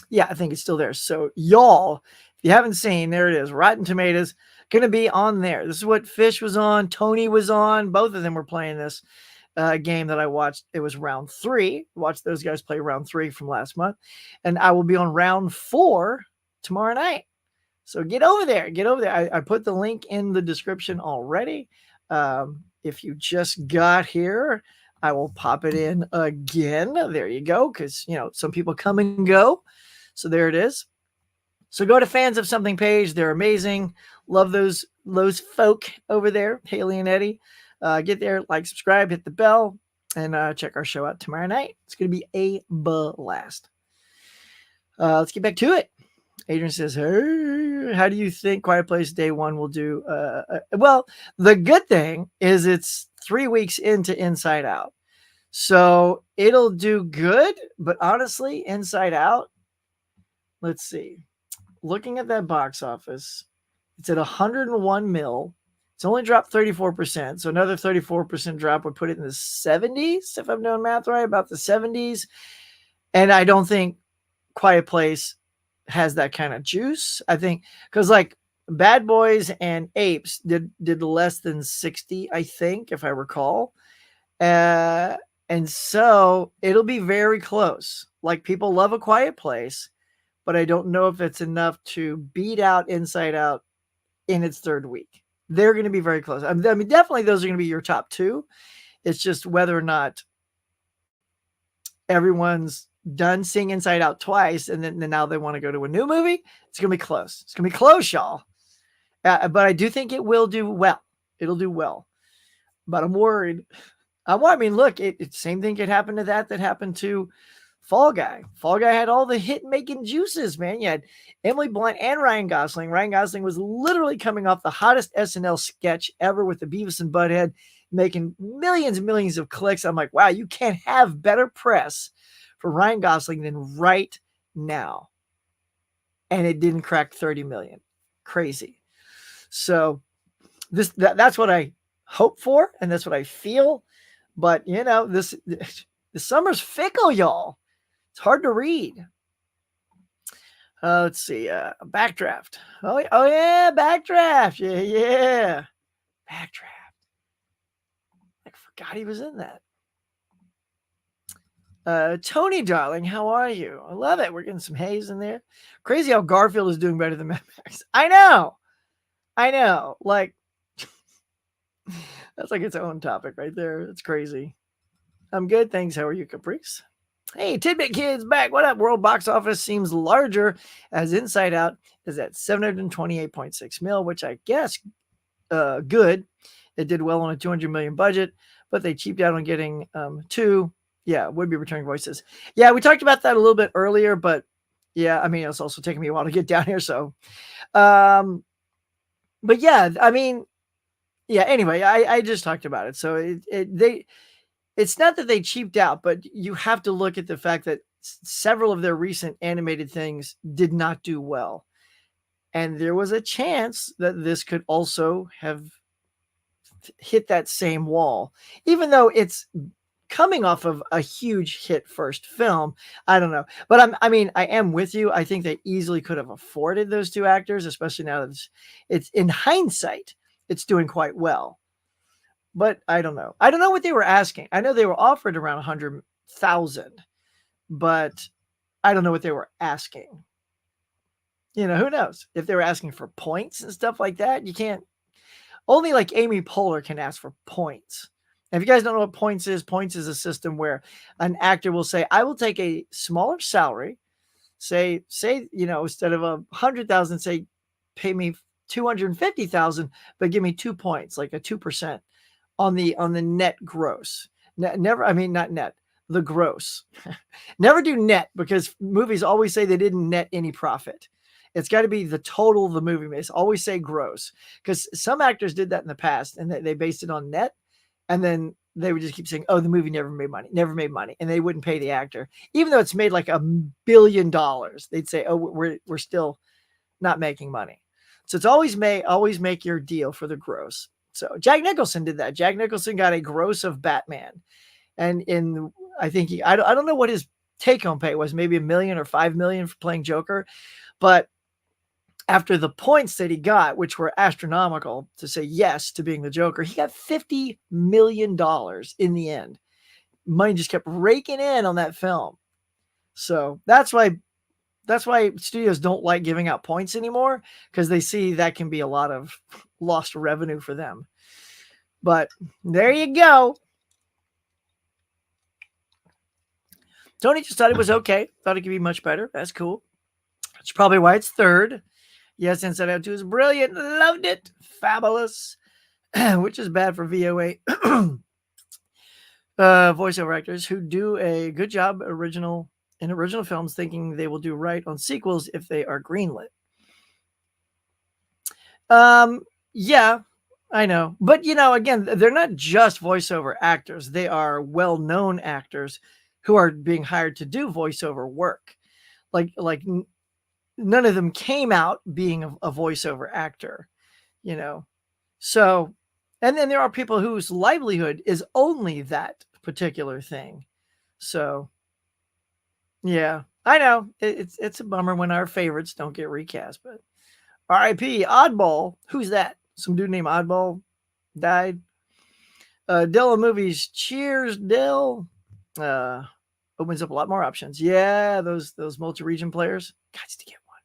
Yeah, I think it's still there. So y'all, if you haven't seen, there it is. Rotten Tomatoes, going to be on there. This is what Fish was on. Tony was on. Both of them were playing this game that I watched. It was round 3. Watched those guys play round 3 from last month. And I will be on round 4 tomorrow night. So get over there. I put the link in the description already. If you just got here, I will pop it in again. There you go. Because, some people come and go. So there it is. So go to Fans of Something page. They're amazing. Love those folk over there, Haley and Eddie. Get there, like, subscribe, hit the bell, and check our show out tomorrow night. It's going to be a blast. Let's get back to it. Adrian says, hey, how do you think Quiet Place Day 1 will do? Well, the good thing is it's 3 weeks into Inside Out. So it'll do good, but honestly, Inside Out, let's see. Looking at that box office, it's at 101 mil. It's only dropped 34%. So another 34% drop would put it in the 70s, if I'm doing math right, about the 70s. And I don't think Quiet Place has that kind of juice. I think because like Bad Boys and Apes did less than 60, I think, if I recall. And so it'll be very close. Like, people love A Quiet Place, but I don't know if it's enough to beat out Inside Out in its 3rd week. They're going to be very close. I mean, definitely those are going to be your top 2. It's just whether or not everyone's done seeing Inside Out twice, and then now they want to go to a new movie. It's going to be close. It's going to be close, y'all. But I do think it will do well. It'll do well. But I'm worried. I mean, look, same thing could happen to that happened to Fall Guy. Fall Guy had all the hit-making juices, man. You had Emily Blunt and Ryan Gosling. Ryan Gosling was literally coming off the hottest SNL sketch ever with the Beavis and Butthead, making millions and millions of clicks. I'm like, wow, you can't have better press for Ryan Gosling than right now. And it didn't crack 30 million. Crazy. So that's what I hope for, and that's what I feel. But, the summer's fickle, y'all. It's hard to read. Let's see. Backdraft. Oh, yeah, Backdraft. Yeah. Backdraft. I forgot he was in that. Tony, darling, how are you? I love it. We're getting some haze in there. Crazy how Garfield is doing better than Mad Max. I know. Like, that's like its own topic right there. It's crazy. I'm good. Thanks. How are you, Caprice? Hey, Tidbit Kids back. What up? World box office seems larger as Inside Out is at 728.6 mil, which I guess good. It did well on a 200 million budget, but they cheaped out on getting two, yeah, would be returning voices. Yeah, we talked about that a little bit earlier, but yeah, I mean, it's also taking me a while to get down here. So, um, but yeah, I mean, yeah, anyway, I just talked about it. So it's not that they cheaped out, but you have to look at the fact that several of their recent animated things did not do well. And there was a chance that this could also have hit that same wall, even though it's coming off of a huge hit first film. I don't know, but I mean, I am with you. I think they easily could have afforded those two actors, especially now that it's in hindsight, it's doing quite well. But I don't know. I don't know what they were asking. I know they were offered around 100,000, but I don't know what they were asking. You know, who knows if they were asking for points and stuff like that. You can't. Only like Amy Poehler can ask for points. If you guys don't know what points is a system where an actor will say, I will take a smaller salary, say, you know, instead of 100,000, say, pay me 250,000, but give me 2 points, like a 2% on the net gross. Never, I mean, not net, the gross. Never do net, because movies always say they didn't net any profit. It's got to be the total of the movie makes. Always say gross, because some actors did that in the past and they based it on net, and then they would just keep saying, "Oh, the movie never made money," and they wouldn't pay the actor, even though it's made like $1 billion. They'd say, "Oh, we're still not making money." So it's always make your deal for the gross. So Jack Nicholson did that. Jack Nicholson got a gross of Batman, and I think I don't know what his take home pay was, maybe $1 million or $5 million for playing Joker, but after the points that he got, which were astronomical to say yes to being the Joker, he got $50 million in the end. Money just kept raking in on that film. So that's why studios don't like giving out points anymore, because they see that can be a lot of lost revenue for them. But there you go. Tony just thought it was okay. Thought it could be much better. That's cool. That's probably why it's third. Yes, Inside Out 2 is brilliant. Loved it. Fabulous. Which is bad for VOA voiceover actors who do a good job in original films, thinking they will do right on sequels if they are greenlit. Yeah, I know. But, you know, again, they're not just voiceover actors. They are well-known actors who are being hired to do voiceover work. Like none of them came out being a voiceover actor, you know. So, and then there are people whose livelihood is only that particular thing. So, yeah, I know it's a bummer when our favorites don't get recast, but R.I.P. Oddball. Who's that? Some dude named Oddball died. Dell movies. Cheers, Dell. Opens up a lot more options. Yeah, those multi-region players. Got to get one.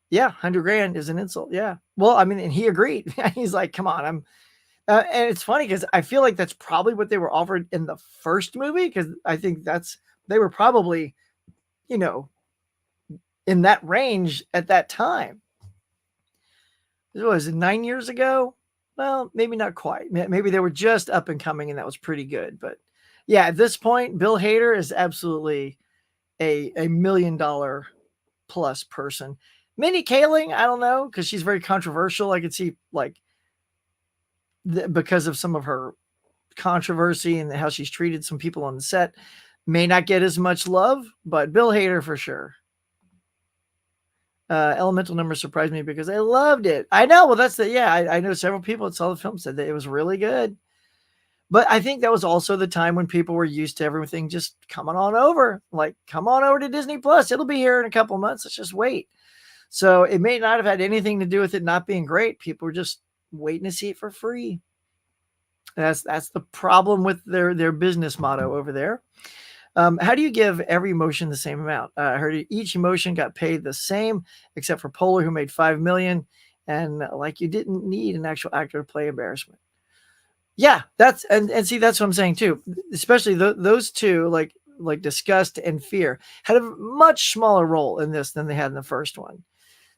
Yeah, $100,000 is an insult. Yeah. Well, I mean, and he agreed. He's like, come on, I'm. And it's funny because I feel like that's probably what they were offered in the first movie, because I think they were probably, you know, in that range at that time. What was it, 9 years ago? Well, maybe not quite. Maybe they were just up and coming, and that was pretty good. But yeah, at this point, Bill Hader is absolutely a $1 million plus person. Mindy Kaling, I don't know, because she's very controversial. I could see, like, because of some of her controversy and how she's treated some people on the set, may not get as much love, but Bill Hader for sure. Elemental Number surprised me because I loved it. I know. Well, I know several people that saw the film said that it was really good. But I think that was also the time when people were used to everything just coming on over. Like, come on over to Disney Plus. It'll be here in a couple of months. Let's just wait. So it may not have had anything to do with it not being great. People were just waiting to see it for free. That's the problem with their business motto over there. How do you give every emotion the same amount? I heard each emotion got paid the same, except for Poehler, who made $5 million, and like you didn't need an actual actor to play embarrassment. Yeah, that's and see, that's what I'm saying too. Especially those two, like disgust and fear, had a much smaller role in this than they had in the first one.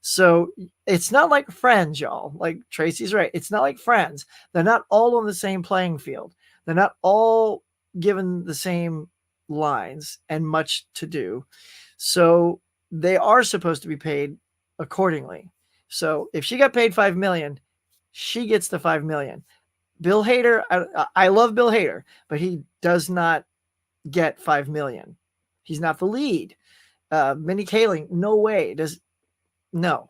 So it's not like Friends, y'all. Like Tracy's right. It's not like Friends. They're not all on the same playing field. They're not all given the same lines and much to do. So they are supposed to be paid accordingly. So if she got paid 5 million, she gets the 5 million. Bill Hader, I love Bill Hader, but he does not get 5 million. He's not the lead. Minnie Kaling, no way. No.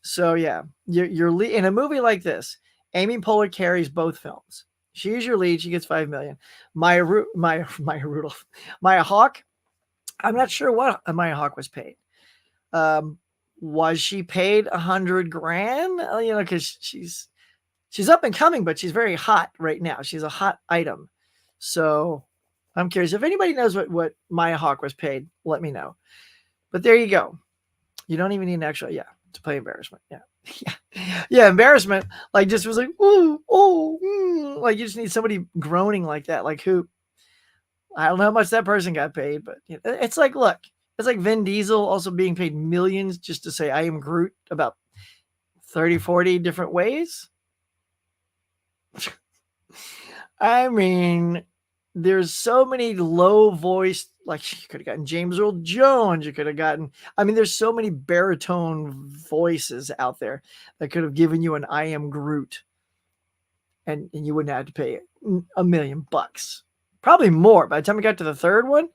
So yeah, you're in a movie like this. Amy Poehler carries both films. She's your lead. She gets 5 million. Maya Rudolph, Maya Hawke. I'm not sure what Maya Hawke was paid. Was she paid 100 grand? Because she's up and coming, but she's very hot right now. She's a hot item. So I'm curious if anybody knows what Maya Hawke was paid. Let me know. But there you go. You don't even need an actual, to play embarrassment. Yeah, embarrassment. Like just was like, like you just need somebody groaning like that. Like who? I don't know how much that person got paid, but it's like, look, it's like Vin Diesel also being paid millions just to say I am Groot about 30, 40 different ways. I mean, there's so many low voiced, like you could have gotten James Earl Jones. You could have gotten, there's so many baritone voices out there that could have given you an I am Groot. And you wouldn't have to pay $1 million. Probably more. By the time we got to the third one,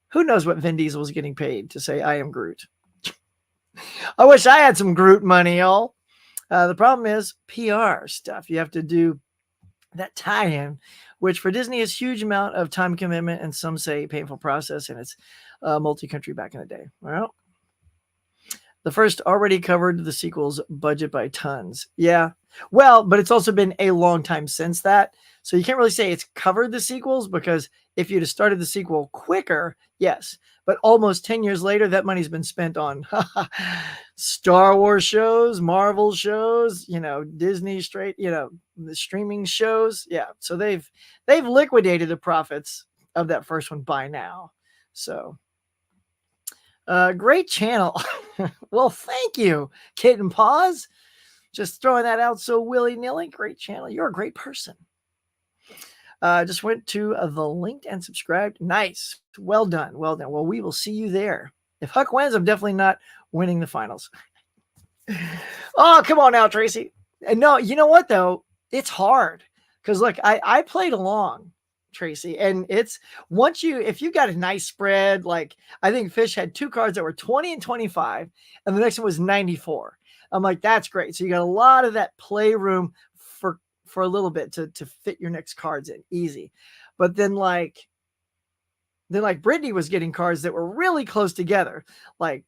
who knows what Vin Diesel was getting paid to say I am Groot. I wish I had some Groot money, y'all. The problem is PR stuff. You have to do that tie-in, which for Disney is huge amount of time commitment and some say painful process, and it's multi-country back in the day. Well, the first already covered the sequel's budget by tons. Yeah. Well, but it's also been a long time since that. So you can't really say it's covered the sequels because if you'd have started the sequel quicker, yes. But almost 10 years later, that money's been spent on Star Wars shows, Marvel shows, Disney the streaming shows. Yeah. So they've liquidated the profits of that first one by now. So great channel. Well, thank you, Kitten Paws. Just throwing that out so willy-nilly. Great channel. You're a great person. Just went to the linked and subscribed. Nice. Well done. Well done. Well, we will see you there. If Huck wins, I'm definitely not winning the finals. Oh, come on now, Tracy. And no, you know what, though? It's hard. Because, look, I played along, Tracy, and it's if you got a nice spread, like I think Fish had 2 cards that were 20 and 25, and the next one was 94. I'm like, that's great. So you got a lot of that playroom for a little bit to fit your next cards in easy. But then like Brittany was getting cards that were really close together, like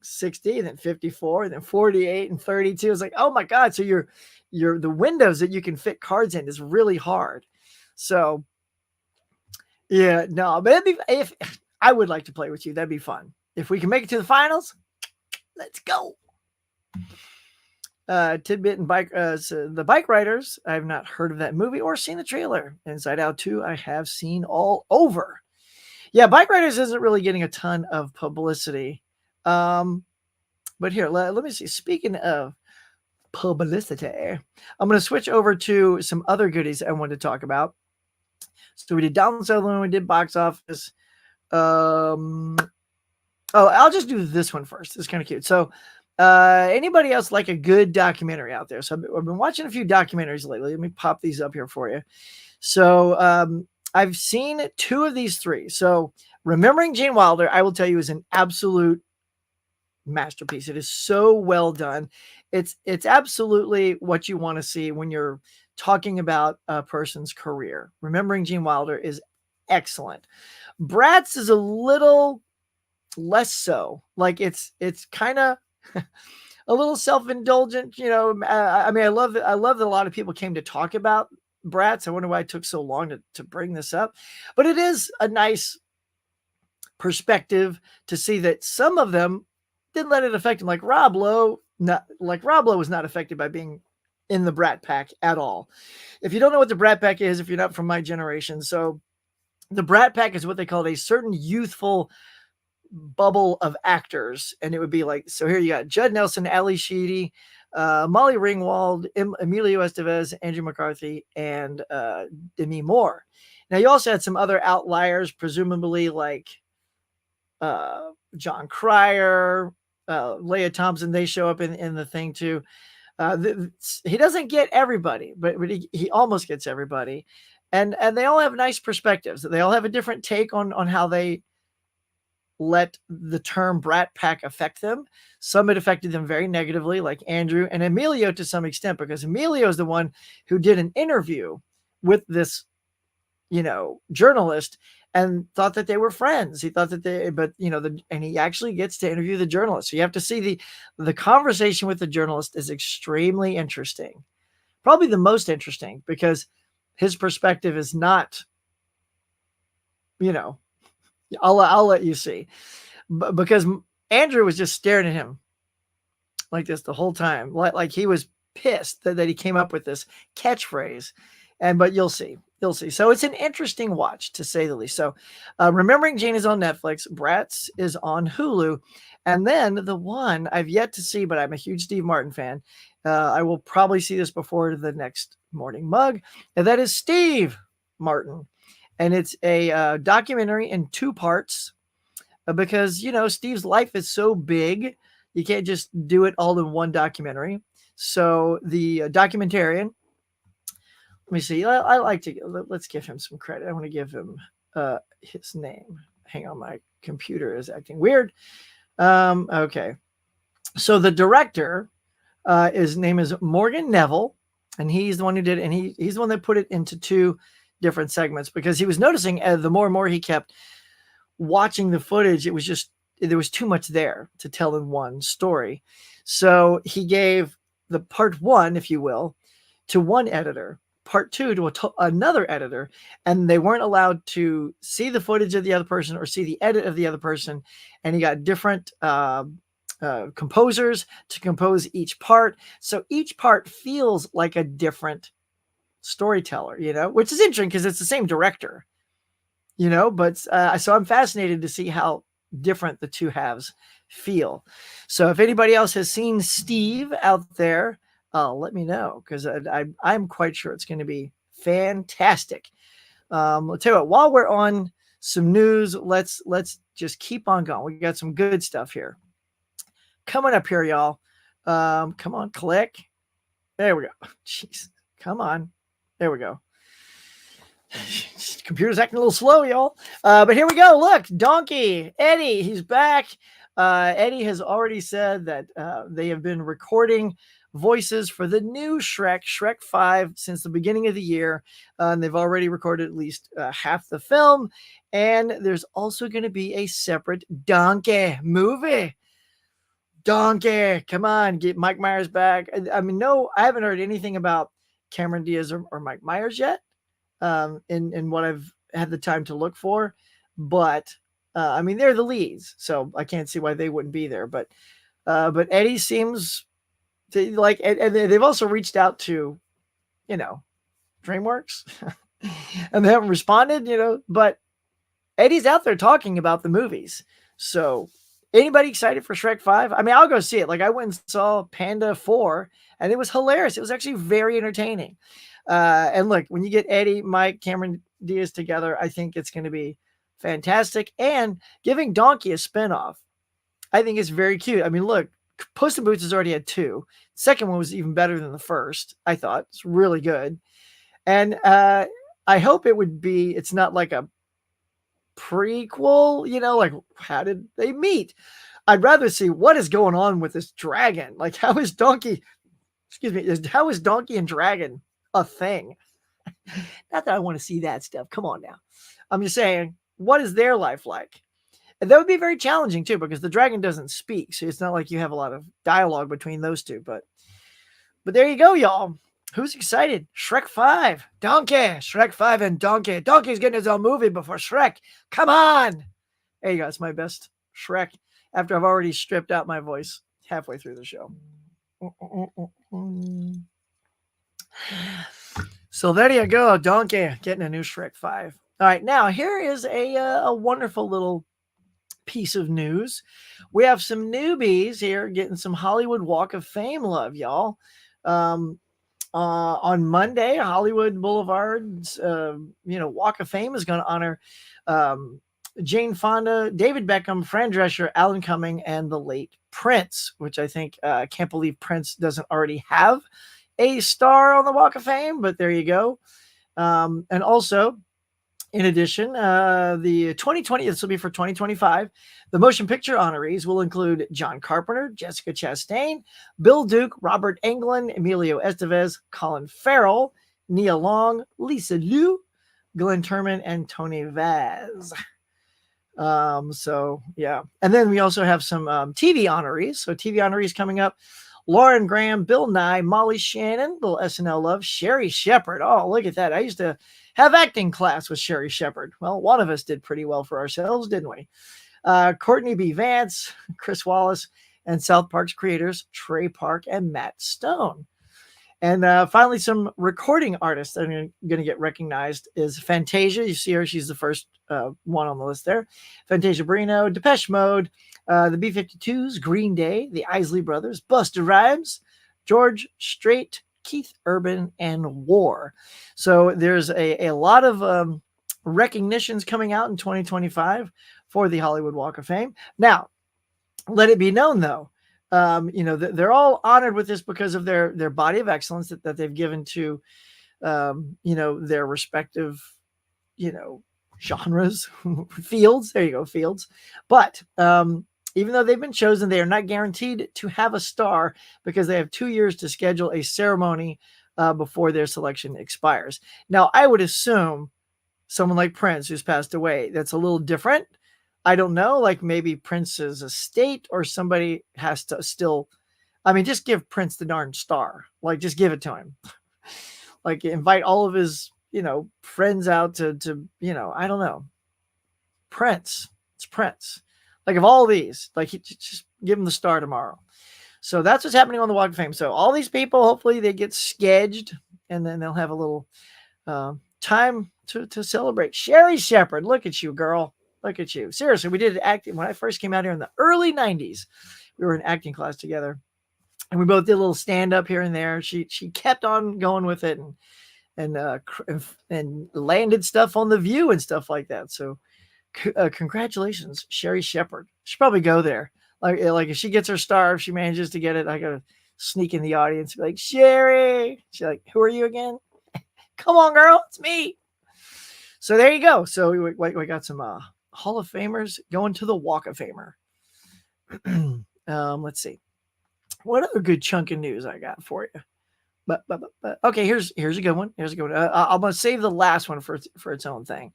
60, then 54, and then 48 and 32. It's like, oh my God. So the windows that you can fit cards in is really hard. So yeah, no, but if I would like to play with you, that'd be fun. If we can make it to the finals, let's go. Tidbit and the Bike Riders. I have not heard of that movie or seen the trailer. Inside Out 2, I have seen all over. Yeah, Bike Riders isn't really getting a ton of publicity. But here, let me see. Speaking of publicity, I'm going to switch over to some other goodies I wanted to talk about. So we did Down Sutherland, we did box office. I'll just do this one first. It's kind of cute. So anybody else like a good documentary out there? So I've been watching a few documentaries lately. Let me pop these up here for you. So I've seen 2 of these 3. So Remembering Gene Wilder, I will tell you, is an absolute masterpiece. It is so well done. It's absolutely what you want to see when you're talking about a person's career. Remembering Gene Wilder is excellent. Bratz is a little less so. Like it's kind of a little self-indulgent, I love that a lot of people came to talk about Bratz. I wonder why it took so long to bring this up, but it is a nice perspective to see that some of them didn't let it affect him. Like Rob Lowe was not affected by being in the Brat Pack at all. If you don't know what the Brat Pack is, if you're not from my generation, so the Brat Pack is what they called a certain youthful bubble of actors, and it would be like, so here you got Judd Nelson, Ali Sheedy, Molly Ringwald, Emilio Estevez, Andrew McCarthy, and Demi Moore. Now you also had some other outliers, presumably like John Cryer, Leah Thompson. They show up in the thing too. He doesn't get everybody, but he almost gets everybody, and they all have nice perspectives. They all have a different take on how they let the term Brat Pack affect them. Some it affected them very negatively, like Andrew and Emilio to some extent, because Emilio is the one who did an interview with this, journalist, and thought that they were friends. He thought that and he actually gets to interview the journalist. So you have to see the conversation with the journalist is extremely interesting. Probably the most interesting, because his perspective is not, I'll let you see, because Andrew was just staring at him like this the whole time, like he was pissed that he came up with this catchphrase, but you'll see. So it's an interesting watch, to say the least. So Remembering Jane is on Netflix, Bratz is on Hulu, and then the one I've yet to see, but I'm a huge Steve Martin fan. I will probably see this before the next morning mug, and that is Steve Martin. And it's a documentary in 2 parts, because, Steve's life is so big, you can't just do it all in one documentary. So the documentarian, let me see. Let's give him some credit. I want to give him his name. Hang on, my computer is acting weird. Okay. So the director, his name is Morgan Neville, and he's the one who did it, and he's the one that put it into 2 different segments, because he was noticing the more and more he kept watching the footage, there was too much there to tell in one story. So he gave the part 1, if you will, to one editor, part 2 to another editor, and they weren't allowed to see the footage of the other person or see the edit of the other person. And he got different composers to compose each part. So each part feels like a different storyteller, which is interesting because it's the same director, but so I'm fascinated to see how different the 2 halves feel. So if anybody else has seen Steve out there, let me know, because I'm quite sure it's going to be fantastic. I'll tell you what, while we're on some news, let's just keep on going. We got some good stuff here coming up here, y'all. Come on, click. There we go. Jeez, come on. There we go. Computer's acting a little slow, y'all. But here we go. Look, Donkey, Eddie, he's back. Eddie has already said that they have been recording voices for the new Shrek 5, since the beginning of the year. And they've already recorded at least half the film. And there's also going to be a separate Donkey movie. Donkey, come on, get Mike Myers back. I mean, no, I haven't heard anything about Cameron Diaz or Mike Myers yet, in what I've had the time to look for. But I mean, they're the leads, so I can't see why they wouldn't be there. But Eddie seems to like, and they've also reached out to, DreamWorks, and they haven't responded, but Eddie's out there talking about the movies. So anybody excited for Shrek 5? I mean, I'll go see it. Like, I went and saw Panda 4, and it was hilarious. It was actually very entertaining. And look, when you get Eddie, Mike, Cameron Diaz together, I think it's going to be fantastic. And giving Donkey a spinoff, I think it's very cute. I mean, look, Puss in Boots has already had 2. The second one was even better than the first, I thought. It's really good. And I hope it's not like a prequel, like, how did they meet? I'd rather see what is going on with this dragon. Like, how is Donkey and Dragon a thing? Not that I want to see that stuff. Come on now. I'm just saying, what is their life like? And that would be very challenging too, because the dragon doesn't speak. So it's not like you have a lot of dialogue between those 2. But there you go, y'all. Who's excited? Shrek 5. Donkey. Shrek 5 and Donkey. Donkey's getting his own movie before Shrek. Come on. There you go. It's my best Shrek after I've already stripped out my voice halfway through the show. So there you go. Donkey getting a new Shrek 5. All right. Now, here is a wonderful little piece of news. We have some newbies here getting some Hollywood Walk of Fame love, y'all. Um, on Monday, Hollywood Boulevard's Walk of Fame is going to honor um, Jane Fonda, David Beckham, Fran Drescher, Alan Cumming, and the late Prince. Which I think I can't believe Prince doesn't already have a star on the Walk of Fame, but there you go. And also, in addition, the 2020, this will be for 2025, the motion picture honorees will include John Carpenter, Jessica Chastain, Bill Duke, Robert Englund, Emilio Estevez, Colin Farrell, Nia Long, Lisa Liu, Glenn Turman, and Tony Vaz. So yeah. And then we also have some TV honorees. So TV honorees coming up: Lauren Graham, Bill Nye, Molly Shannon, little SNL love, Sherry Shepherd. Oh, look at that. I used to have acting class with Sherry Shepherd. Well, one of us did pretty well for ourselves, didn't we? Courtney B. Vance, Chris Wallace, and South Park's creators, Trey Park and Matt Stone. And finally, some recording artists that are going to get recognized is Fantasia. You see her. She's the first one on the list there. Fantasia Barrino, Depeche Mode, the B-52s, Green Day, the Isley Brothers, Busta Rhymes, George Strait, Keith Urban, and War. So there's a lot of recognitions coming out in 2025 for the Hollywood Walk of Fame. Now, let it be known, though, they're all honored with this because of their body of excellence that they've given to, their respective, genres, fields. There you go, fields. But even though they've been chosen, they are not guaranteed to have a star because they have 2 years to schedule a ceremony before their selection expires. Now, I would assume someone like Prince, who's passed away, that's a little different. I don't know, like maybe Prince's estate or somebody has to still, just give Prince the darn star. Like, just give it to him. Like, invite all of his, friends out to, I don't know. Prince. It's Prince. Like, of all these, like, just give him the star tomorrow. So that's what's happening on the Walk of Fame. So all these people, hopefully they get sketched and then they'll have a little time to celebrate. Sherry Shepherd, look at you, girl. Look at you. Seriously, we did acting when I first came out here in the early 90s. We were in acting class together. And we both did a little stand up here and there. She kept on going with it and landed stuff on The View and stuff like that. So congratulations, Sherry Shepherd. She'll probably go there. Like if she gets her star, if she manages to get it, I gotta sneak in the audience and be like, Sherry. She's like, who are you again? Come on, girl, it's me. So there you go. So we got some Hall of Famers going to the Walk of Famer. Let's see. What other good chunk of news I got for you? But okay, here's a good one. I'm gonna save the last one for its own thing.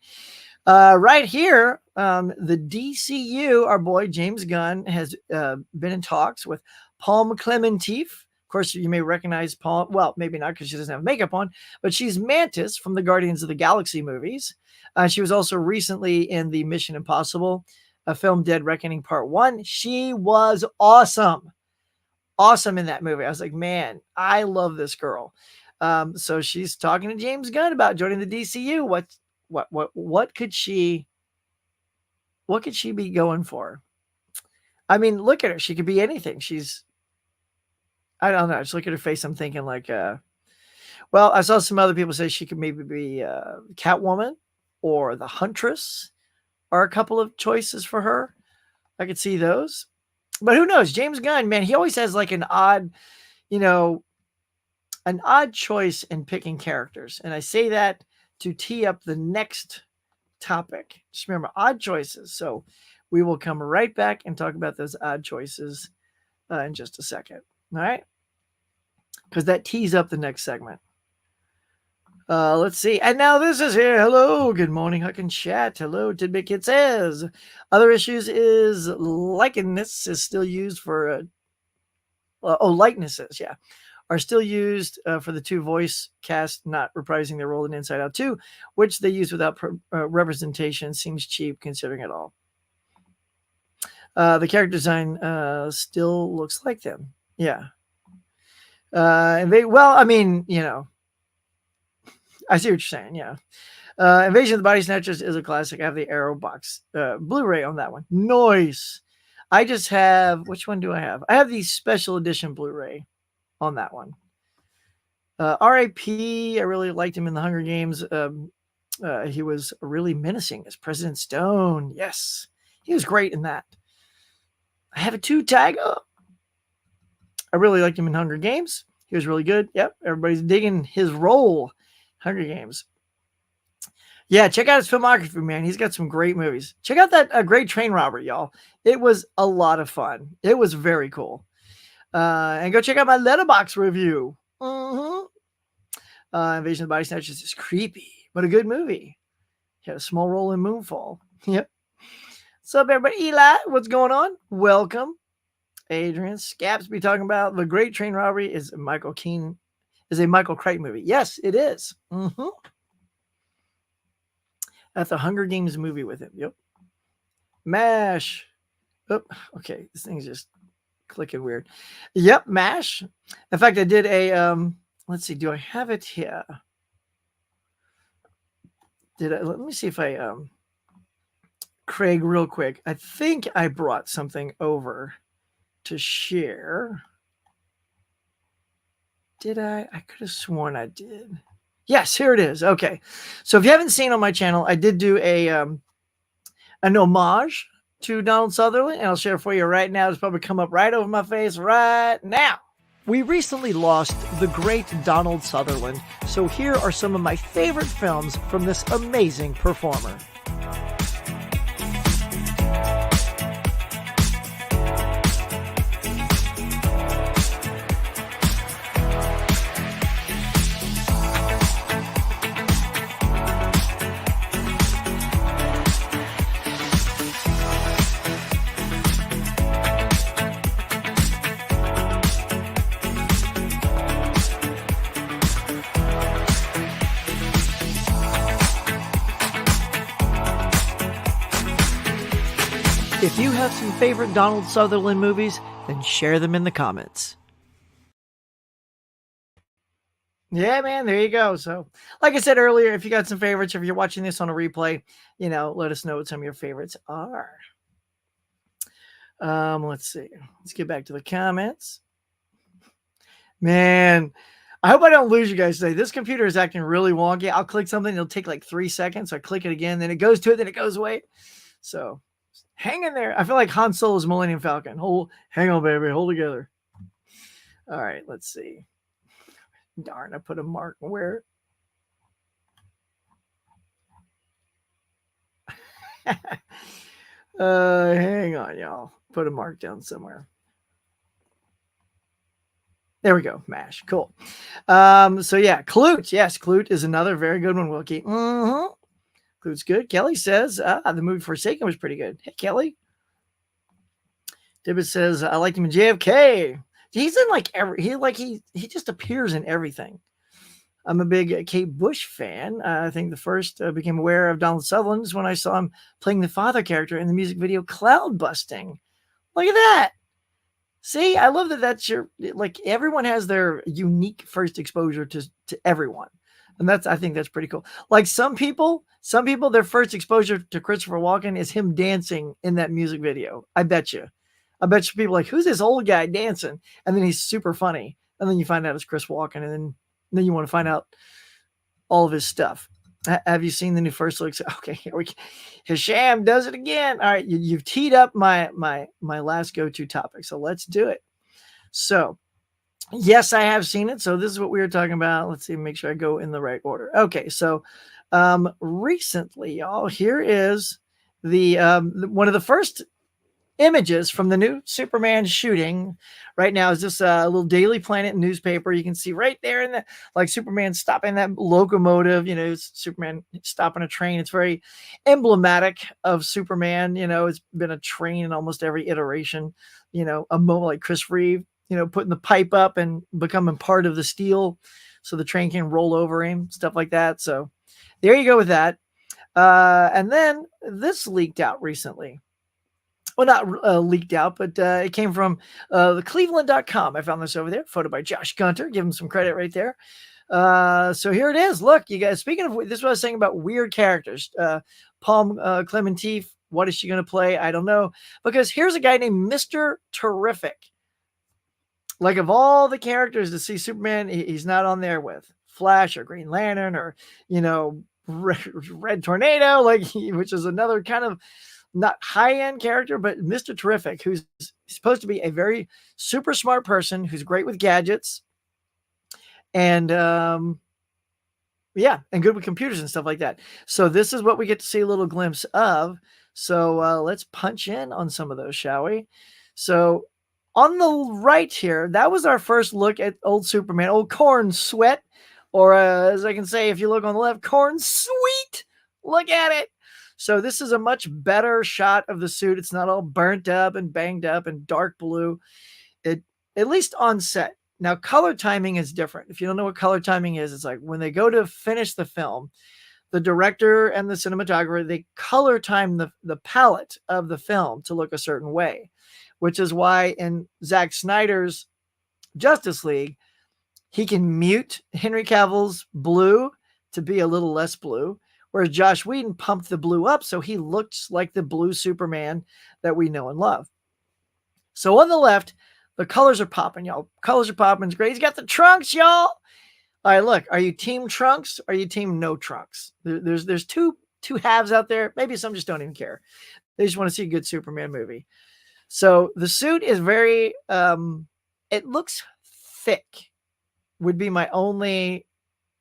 Right here, the DCU, our boy James Gunn has been in talks with Paul Clementif. Of course, you may recognize Paul. Well, maybe not because she doesn't have makeup on, but she's Mantis from the Guardians of the Galaxy movies. She was also recently in the Mission Impossible film Dead Reckoning Part 1. She was awesome in that movie. I was like, man, I love this girl. So she's talking to James Gunn about joining the DCU. What could she be going for? Look at her. She could be anything. I don't know. Just look at her face. I'm thinking like, well, I saw some other people say she could maybe be Catwoman or the Huntress are a couple of choices for her. I could see those, but who knows? James Gunn, man, he always has like an odd choice in picking characters. And I say that to tee up the next topic. Just remember, odd choices. So we will come right back and talk about those odd choices in just a second. All right? Because that tees up the next segment. Let's see. And now this is here. Hello. Good morning, Huck and Chat. Hello. Tidbit Kid says, other issues is likeness is still used for, likenesses. Yeah. Are still used for the two voice cast not reprising their role in Inside Out 2, which they use without representation. Seems cheap considering it all. The character design still looks like them. Yeah. And I see what you're saying. Yeah. Invasion of the Body Snatchers is a classic. I have the Arrow box Blu-ray on that one. Nice. I just have, which one do I have? I have the special edition Blu-ray on that one. R.I.P. I really liked him in the Hunger Games. He was really menacing as President Stone. Yes, he was great in that. I have a 2 Tiger. I really liked him in Hunger Games. He was really good. Yep, everybody's digging his role. Hunger Games. Yeah, check out his filmography, man. He's got some great movies. Check out that Great Train Robbery, y'all. It was a lot of fun. It was very cool. And go check out my Letterboxd review. Invasion of the Body Snatchers is creepy, but a good movie. He had a small role in Moonfall. Yep. What's up, everybody? Eli, what's going on? Welcome. Adrian Scaps be talking about The Great Train Robbery is a Michael Crichton movie. Yes, it is. At the Hunger Games movie with him. Yep. MASH. Oh, okay. This thing's just clicking weird. Yep, MASH. In fact, I did a let's see, do I have it here? Let me see if I Craig, real quick. I think I brought something over to share. Did I? I could have sworn I did. Yes, here it is. Okay. So if you haven't seen on my channel, I did do an homage to Donald Sutherland, and I'll share it for you right now. It's probably come up right over my face right now. We recently lost the great Donald Sutherland, so here are some of my favorite films from this amazing performer. If you have some favorite Donald Sutherland movies, then share them in the comments. Yeah, man, there you go. So, like I said earlier, if you got some favorites, if you're watching this on a replay, let us know what some of your favorites are. Let's see. Let's get back to the comments. Man, I hope I don't lose you guys today. This computer is acting really wonky. I'll click something, it'll take like 3 seconds. So I click it again, then it goes to it, then it goes away. So hang in there. I feel like Han Solo's Millennium Falcon. Hang on, baby. Hold together. All right, let's see. Darn, I put a mark where. Hang on, y'all. Put a mark down somewhere. There we go. MASH. Cool. So yeah, Clute. Yes, Clute is another very good one, Wilkie. Clute's good. Kelly says the movie Forsaken was pretty good. Hey, Kelly. Dibbit says I liked him in JFK. He's in like he just appears in everything. I'm a big Kate Bush fan. I think the first became aware of Donald Sutherland is when I saw him playing the father character in the music video Cloud Busting. Look at that. See, I love that that's everyone has their unique first exposure to everyone. And I think that's pretty cool. Like some people, their first exposure to Christopher Walken is him dancing in that music video. I bet you people are like, who's this old guy dancing? And then he's super funny. And then you find out it's Chris Walken. And then you want to find out all of his stuff. Have you seen the new First Looks? Okay, here we go. Hisham does it again. All right, you've teed up my last go-to topic, so let's do it. So, yes, I have seen it. So this is what we were talking about. Let's see, make sure I go in the right order. Okay, so recently, y'all, here is the one of the first images from the new Superman shooting. Right now is this little Daily Planet newspaper. You can see right there in the Superman stopping that locomotive, Superman stopping a train. It's very emblematic of Superman. It's been a train in almost every iteration. A moment like Chris Reeve, putting the pipe up and becoming part of the steel so the train can roll over him, stuff like that. So there you go with that. And then this leaked out recently. Well, not leaked out, but it came from the Cleveland.com. I found this over there. Photo by Josh Gunter. Give him some credit right there. So here it is. Look, you guys. Speaking of, this is what I was saying about weird characters. Palm Clementif. What is she going to play? I don't know. Because here's a guy named Mr. Terrific. Like, of all the characters to see Superman, he's not on there with Flash or Green Lantern or, Red Tornado, which is another kind of not high-end character, but Mr. Terrific, who's supposed to be a very super smart person who's great with gadgets and and good with computers and stuff like that. So this is what we get to see a little glimpse of. So let's punch in on some of those, shall we? So on the right here, that was our first look at old Superman, old Corn Sweat, or as I can say, if you look on the left, Corn Sweet. Look at it. So this is a much better shot of the suit. It's not all burnt up and banged up and dark blue. It, at least on set. Now, color timing is different. If you don't know what color timing is, it's like when they go to finish the film, the director and the cinematographer, they color time the palette of the film to look a certain way, which is why in Zack Snyder's Justice League, he can mute Henry Cavill's blue to be a little less blue, whereas Joss Whedon pumped the blue up so he looks like the blue Superman that we know and love. So on the left, the colors are popping, y'all. Colors are popping. It's great. He's got the trunks, y'all. All right, look. Are you team trunks? Or are you team no trunks? There's two halves out there. Maybe some just don't even care. They just want to see a good Superman movie. So the suit is very, it looks thick, would be my only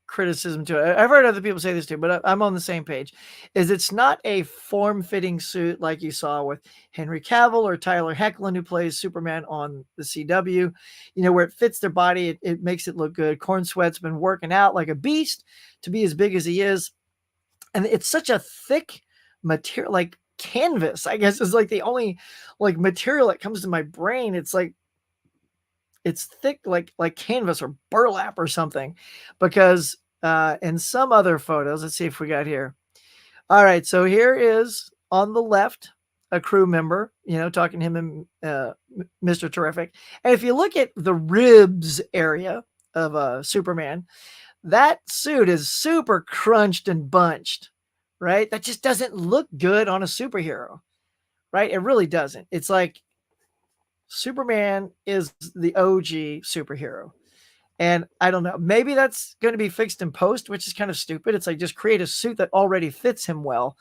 criticism to it. I've heard other people say this too, but I'm on the same page. Is it's not a form-fitting suit like you saw with Henry Cavill or Tyler Hoechlin, who plays Superman on the CW, where it fits their body. It makes it look good. Corn Sweat's been working out like a beast to be as big as he is. And it's such a thick material, like canvas, I guess, is like the only like material that comes to my brain. It's like, it's thick like canvas or burlap or something, because in some other photos, let's see if we got here. All right, so here is on the left a crew member, talking to him and Mr. Terrific. And if you look at the ribs area of Superman, that suit is super crunched and bunched, right? That just doesn't look good on a superhero, right? It really doesn't. It's like Superman is the OG superhero. And I don't know, maybe that's going to be fixed in post, which is kind of stupid. It's like, just create a suit that already fits him well.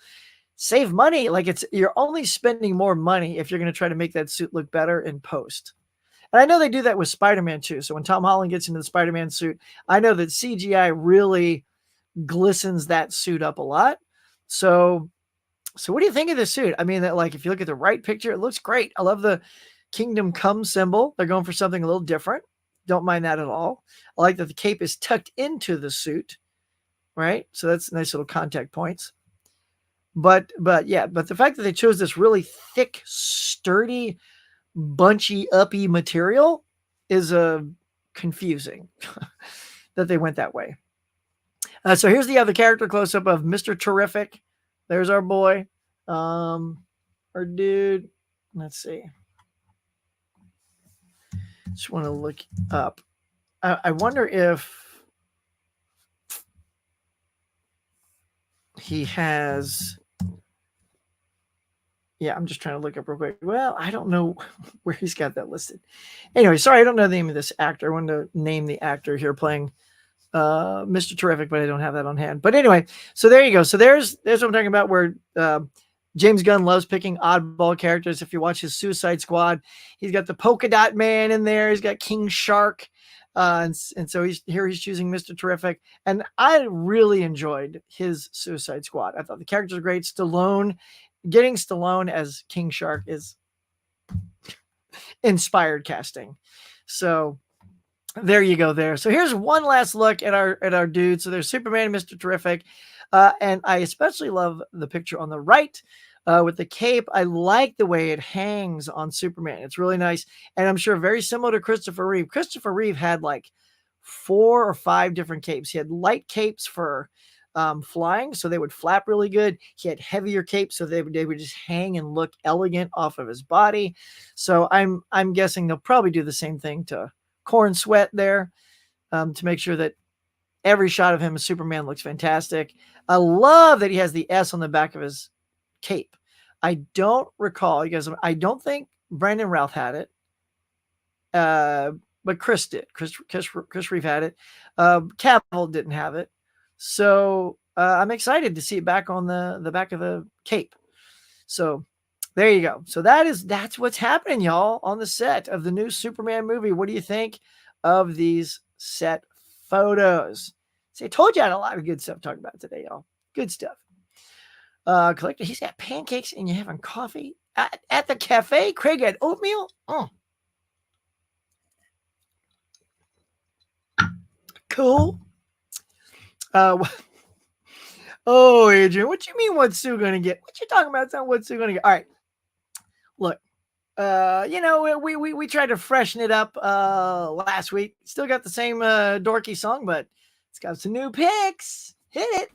Save money. Like, you're only spending more money if you're going to try to make that suit look better in post. And I know they do that with Spider-Man too. So when Tom Holland gets into the Spider-Man suit, I know that CGI really glistens that suit up a lot. So what do you think of this suit? I mean, that, like, if you look at the right picture, it looks great. I love the Kingdom Come symbol. They're going for something a little different. Don't mind that at all. I like that the cape is tucked into the suit, right? So that's nice little contact points. But the fact that they chose this really thick, sturdy, bunchy, uppy material is confusing that they went that way. So here's the other character close-up of Mr. Terrific. There's our boy, our dude. Let's see. Just want to look up. I wonder if he has. Yeah, I'm just trying to look up real quick. Well, I don't know where he's got that listed. Anyway, sorry, I don't know the name of this actor. I wanted to name the actor here playing Mr. Terrific, but I don't have that on hand. But anyway, so there you go. So there's what I'm talking about, where James Gunn loves picking oddball characters. If you watch his Suicide Squad, he's got the Polka Dot Man in there. He's got King Shark. And so he's choosing Mr. Terrific. And I really enjoyed his Suicide Squad. I thought the characters are great. Getting Stallone as King Shark is inspired casting. So there you go there. So here's one last look at our dude. So there's Superman and Mr. Terrific. And I especially love the picture on the right with the cape. I like the way it hangs on Superman. It's really nice. And I'm sure very similar to Christopher Reeve. Christopher Reeve had like 4 or 5 different capes. He had light capes for flying, so they would flap really good. He had heavier capes, so they would just hang and look elegant off of his body. So I'm guessing they'll probably do the same thing to Corn Sweat there, to make sure that Every shot of him as Superman looks fantastic. I love that he has the S on the back of his cape. I don't recall, you guys, I don't think Brandon Routh had it. But Chris did. Chris Reeve had it. Cavill didn't have it. So I'm excited to see it back on the back of the cape. So there you go. So that's what's happening, y'all, on the set of the new Superman movie. What do you think of these set photos? See, I told you I had a lot of good stuff to talk about today, y'all. Good stuff. Collector, he's got pancakes and you're having coffee at the cafe. Craig had oatmeal. Cool. Oh, Adrian, what you mean? What's Sue gonna get? What you talking about? Son? What's Sue gonna get? All right, look. We tried to freshen it up last week. Still got the same dorky song, but it's got some new picks. Hit it.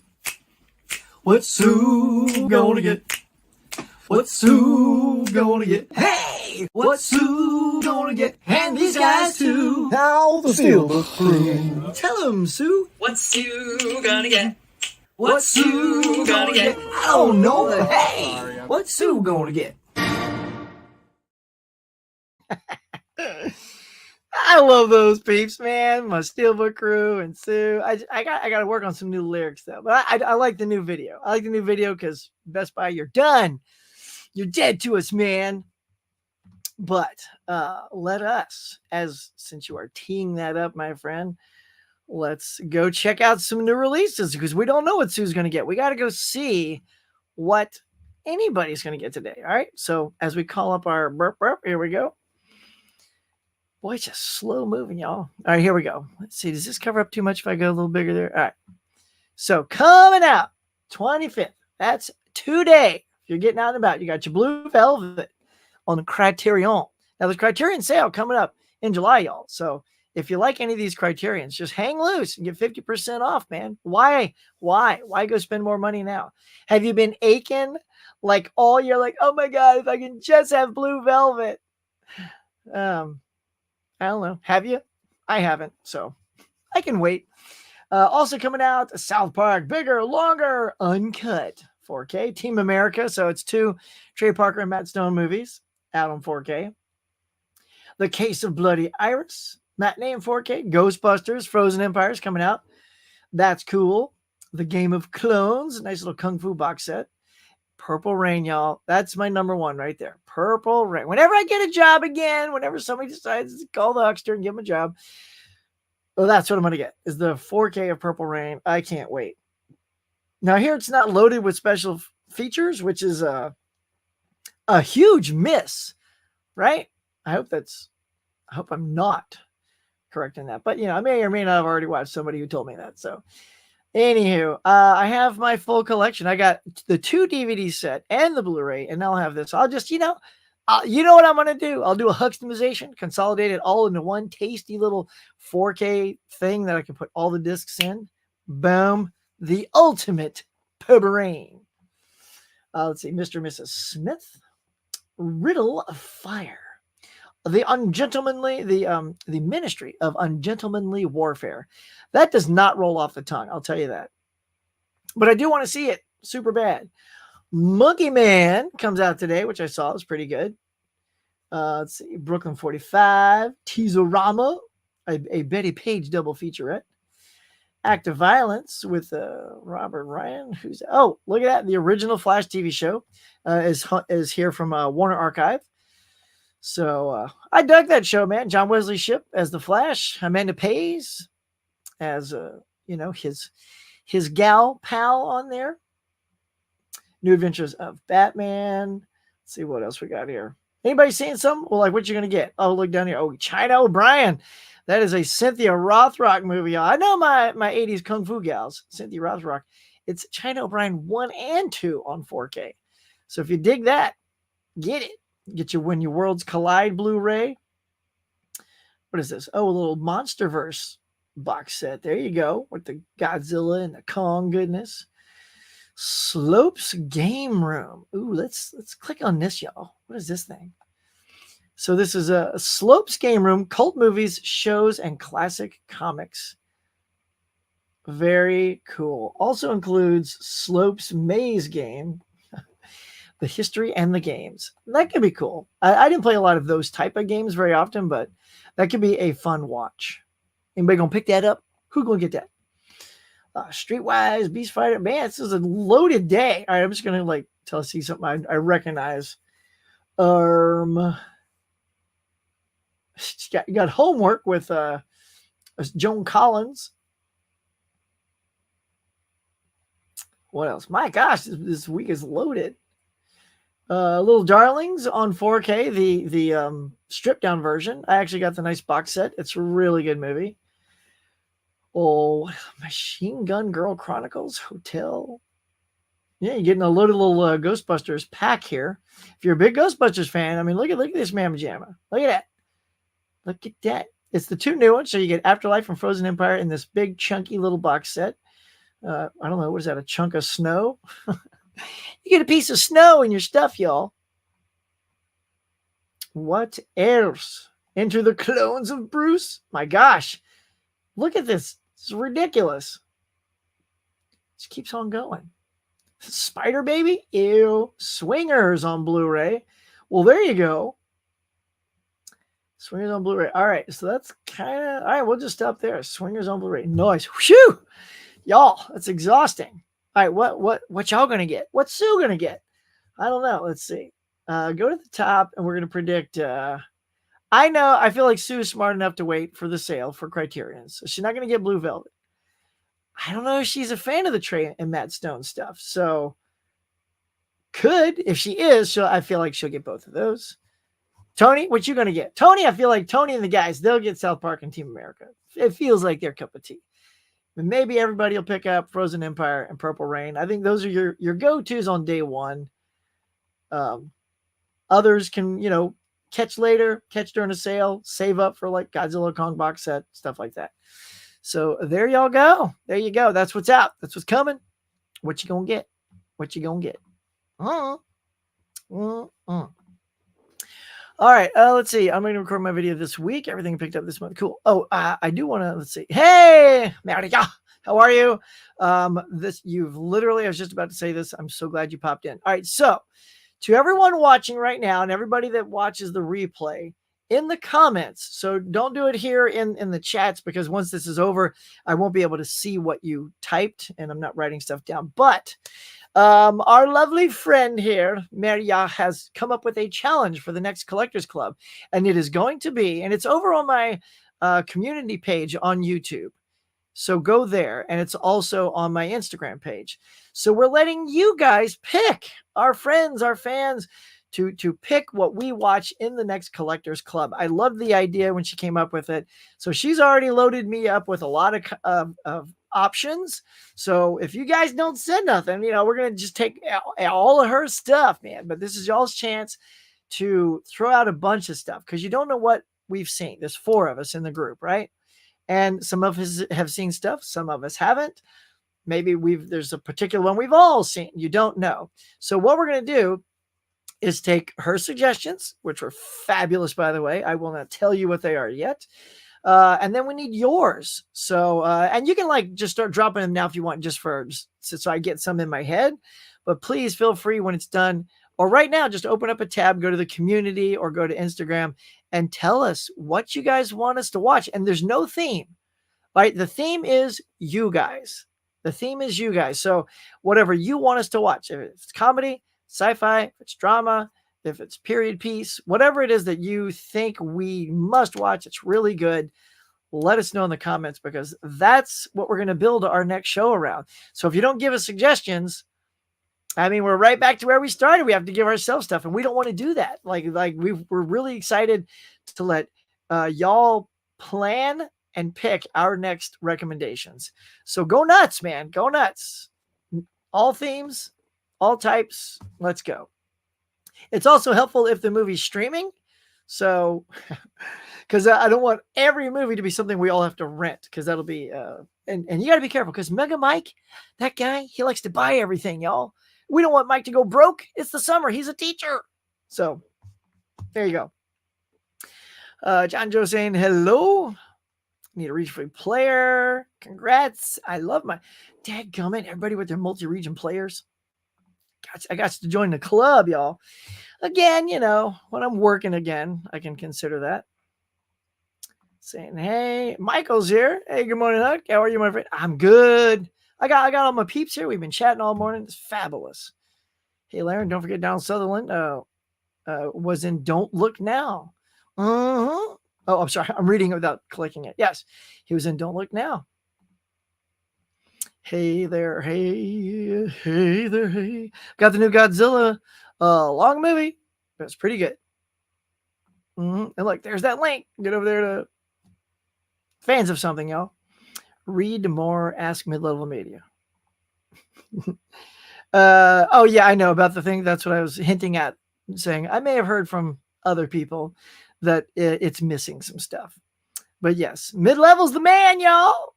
What's Sue gonna get? What's Sue gonna get? Hey, what's Sue gonna get? And these guys too. How the Silver Crew. Tell them, Sue. What's Sue gonna get? What's Sue gonna get? I don't know, but hey, what's Sue gonna get? I love those peeps, man. My Steelbook crew and Sue. I got to work on some new lyrics though. But I like the new video. I like the new video because Best Buy, you're done. You're dead to us, man. But let us, since you are teeing that up, my friend, let's go check out some new releases because we don't know what Sue's going to get. We got to go see what anybody's going to get today. All right. So as we call up our burp, here we go. Boy, it's just slow moving, y'all. All right, here we go. Let's see. Does this cover up too much if I go a little bigger there? All right. So coming out 25th. That's today. If you're getting out and about, you got your Blue Velvet on the Criterion. Now, there's Criterion sale coming up in July, y'all. So if you like any of these Criterions, just hang loose and get 50% off, man. Why go spend more money now? Have you been aching like all year? Like, oh my God, if I can just have Blue Velvet. I don't know. Have you? I haven't, so I can wait. Also coming out, South Park, bigger, longer, uncut, 4K. Team America, so it's 2 Trey Parker and Matt Stone movies out on 4K. The Case of Bloody Iris, matinee in 4K. Ghostbusters, Frozen Empires coming out. That's cool. The Game of Clones, nice little Kung Fu box set. Purple Rain, y'all. That's my number one right there. Purple Rain. Whenever I get a job again, whenever somebody decides to call the huckster and give him a job, well, that's what I'm going to get, is the 4K of Purple Rain. I can't wait. Now, here it's not loaded with special features, which is a huge miss, right? I hope I'm not correct in that. But, I may or may not have already watched somebody who told me that. So, anywho, I have my full collection. I got the 2 DVD set and the Blu-ray, and I'll have this. I'll just, you know what I'm going to do? I'll do a Huxtamization, consolidate it all into one tasty little 4K thing that I can put all the discs in. Boom. The ultimate Purple Rain. Let's see. Mr. and Mrs. Smith. Riddle of Fire. The Ministry of Ungentlemanly Warfare. That does not roll off the tongue, I'll tell you that. But I do want to see it super bad. Monkey Man comes out today, which I saw was pretty good. Let's see, Brooklyn 45, Teaserama, a Betty Page double featurette. Act of Violence with Robert Ryan. Look at that. The original Flash TV show is here from Warner Archive. So I dug that show, man. John Wesley Shipp as the Flash. Amanda Pays as his gal pal on there. New Adventures of Batman. Let's see what else we got here. Anybody seeing something? Well, like what you gonna get? Oh, look down here. Oh, China O'Brien. That is a Cynthia Rothrock movie. Y'all. I know my 80s Kung Fu gals, Cynthia Rothrock. It's China O'Brien 1 and 2 on 4K. So if you dig that, get it. Get your When Your Worlds Collide Blu-ray. What is this? Oh, a little Monsterverse box set. There you go. With the Godzilla and the Kong goodness. Slopes Game Room. Ooh, let's click on this, y'all. What is this thing? So this is a Slopes Game Room, cult movies, shows, and classic comics. Very cool. Also includes Slope's Maze game, the history and the games. That could be cool. I didn't play a lot of those type of games very often, but that could be a fun watch. Anybody gonna pick that up? Who gonna get that? Streetwise, Beast Fighter. Man, this is a loaded day. All right, I'm just gonna see something I recognize. You got homework with Joan Collins. What else? My gosh, this week is loaded. Little Darlings on 4K, the stripped down version. I actually got the nice box set. It's a really good movie. Oh, Machine Gun Girl Chronicles Hotel. Yeah, you're getting a loaded little Ghostbusters pack here. If you're a big Ghostbusters fan, I mean, look at this Mamma Jamma. Look at that. Look at that. It's the two new ones. So you get Afterlife and Frozen Empire in this big chunky little box set. I don't know. What is that? A chunk of snow? You get a piece of snow in your stuff, y'all. What else? Enter the Clones of Bruce. My gosh. Look at this. It's ridiculous. Just keeps on going. Spider Baby? Ew. Swingers on Blu-ray. Well, there you go. Swingers on Blu-ray. All right. So that's kind of... All right, we'll just stop there. Swingers on Blu-ray. Nice. Whew! Y'all, that's exhausting. All right, what y'all going to get? What's Sue going to get? I don't know. Let's see. Go to the top, and we're going to predict... I feel like Sue's smart enough to wait for the sale for Criterion, so she's not going to get Blue Velvet. I don't know if she's a fan of the Trey and Matt Stone stuff, so could. If she is, I feel like she'll get both of those. Tony, what you going to get? Tony, I feel like Tony and the guys, they'll get South Park and Team America. It feels like their cup of tea. But maybe everybody will pick up Frozen Empire and Purple Rain. I think those are your go-tos on day one. Others can, catch later, catch during a sale, save up for like Godzilla Kong box set, stuff like that. So there y'all go. There you go. That's what's out. That's what's coming. What you gonna get? What you gonna get? All right. Let's see. I'm going to record my video this week. Everything picked up this month. Cool. Oh, I do want to, let's see. Hey, Maria, how are you? I was just about to say this. I'm so glad you popped in. All right. So to everyone watching right now and everybody that watches the replay, in the comments, so don't do it here in the chats, because once this is over, I won't be able to see what you typed and I'm not writing stuff down. But our lovely friend here, Maria, has come up with a challenge for the next Collectors Club, and it is going to be, and it's over on my community page on YouTube. So go there, and it's also on my Instagram page. So we're letting you guys pick, our friends, our fans, to pick what we watch in the next Collectors Club. I loved the idea when she came up with it. So she's already loaded me up with a lot of options. So if you guys don't send nothing, we're going to just take all of her stuff, man. But this is y'all's chance to throw out a bunch of stuff, because you don't know what we've seen. There's 4 of us in the group, right? And some of us have seen stuff. Some of us haven't. Maybe there's a particular one we've all seen. You don't know. So what we're going to do is take her suggestions, which were fabulous, by the way. I will not tell you what they are yet. And then we need yours. So, and you can just start dropping them now if you want, just so I get some in my head. But please feel free when it's done, or right now, just open up a tab, go to the community or go to Instagram and tell us what you guys want us to watch. And there's no theme, right? The theme is you guys. The theme is you guys. So whatever you want us to watch, if it's comedy, sci-fi, if it's drama, if it's period piece, whatever it is that you think we must watch, it's really good, let us know in the comments, because that's what we're going to build our next show around. So if you don't give us suggestions, I mean, we're right back to where we started. We have to give ourselves stuff, and we don't want to do that. We're really excited to let y'all plan and pick our next recommendations. So go nuts, man. Go nuts. All themes, all types. Let's go. It's also helpful if the movie's streaming. So, because I don't want every movie to be something we all have to rent, because that'll be, and you got to be careful, because Mega Mike, that guy, he likes to buy everything, y'all. We don't want Mike to go broke. It's the summer. He's a teacher. So, there you go. John Joe saying hello. Need a region-free player. Congrats. I love my dadgummit. Everybody with their multi-region players. I got to join the club, y'all. Again, when I'm working again, I can consider that. Saying, hey, Michael's here. Hey, good morning, Huck. How are you, my friend? I'm good. I got all my peeps here. We've been chatting all morning. It's fabulous. Hey, Laren, don't forget Donald Sutherland was in Don't Look Now. Oh, I'm sorry. I'm reading it without clicking it. Yes, he was in Don't Look Now. Hey there, hey there, hey. Got the new Godzilla long movie. That's pretty good. And look, there's that link. Get over there to fans of something, y'all. Read more, ask mid-level media. Oh, yeah, I know about the thing. That's what I was hinting at, saying I may have heard from other people that it's missing some stuff. But yes, mid-level's the man, y'all.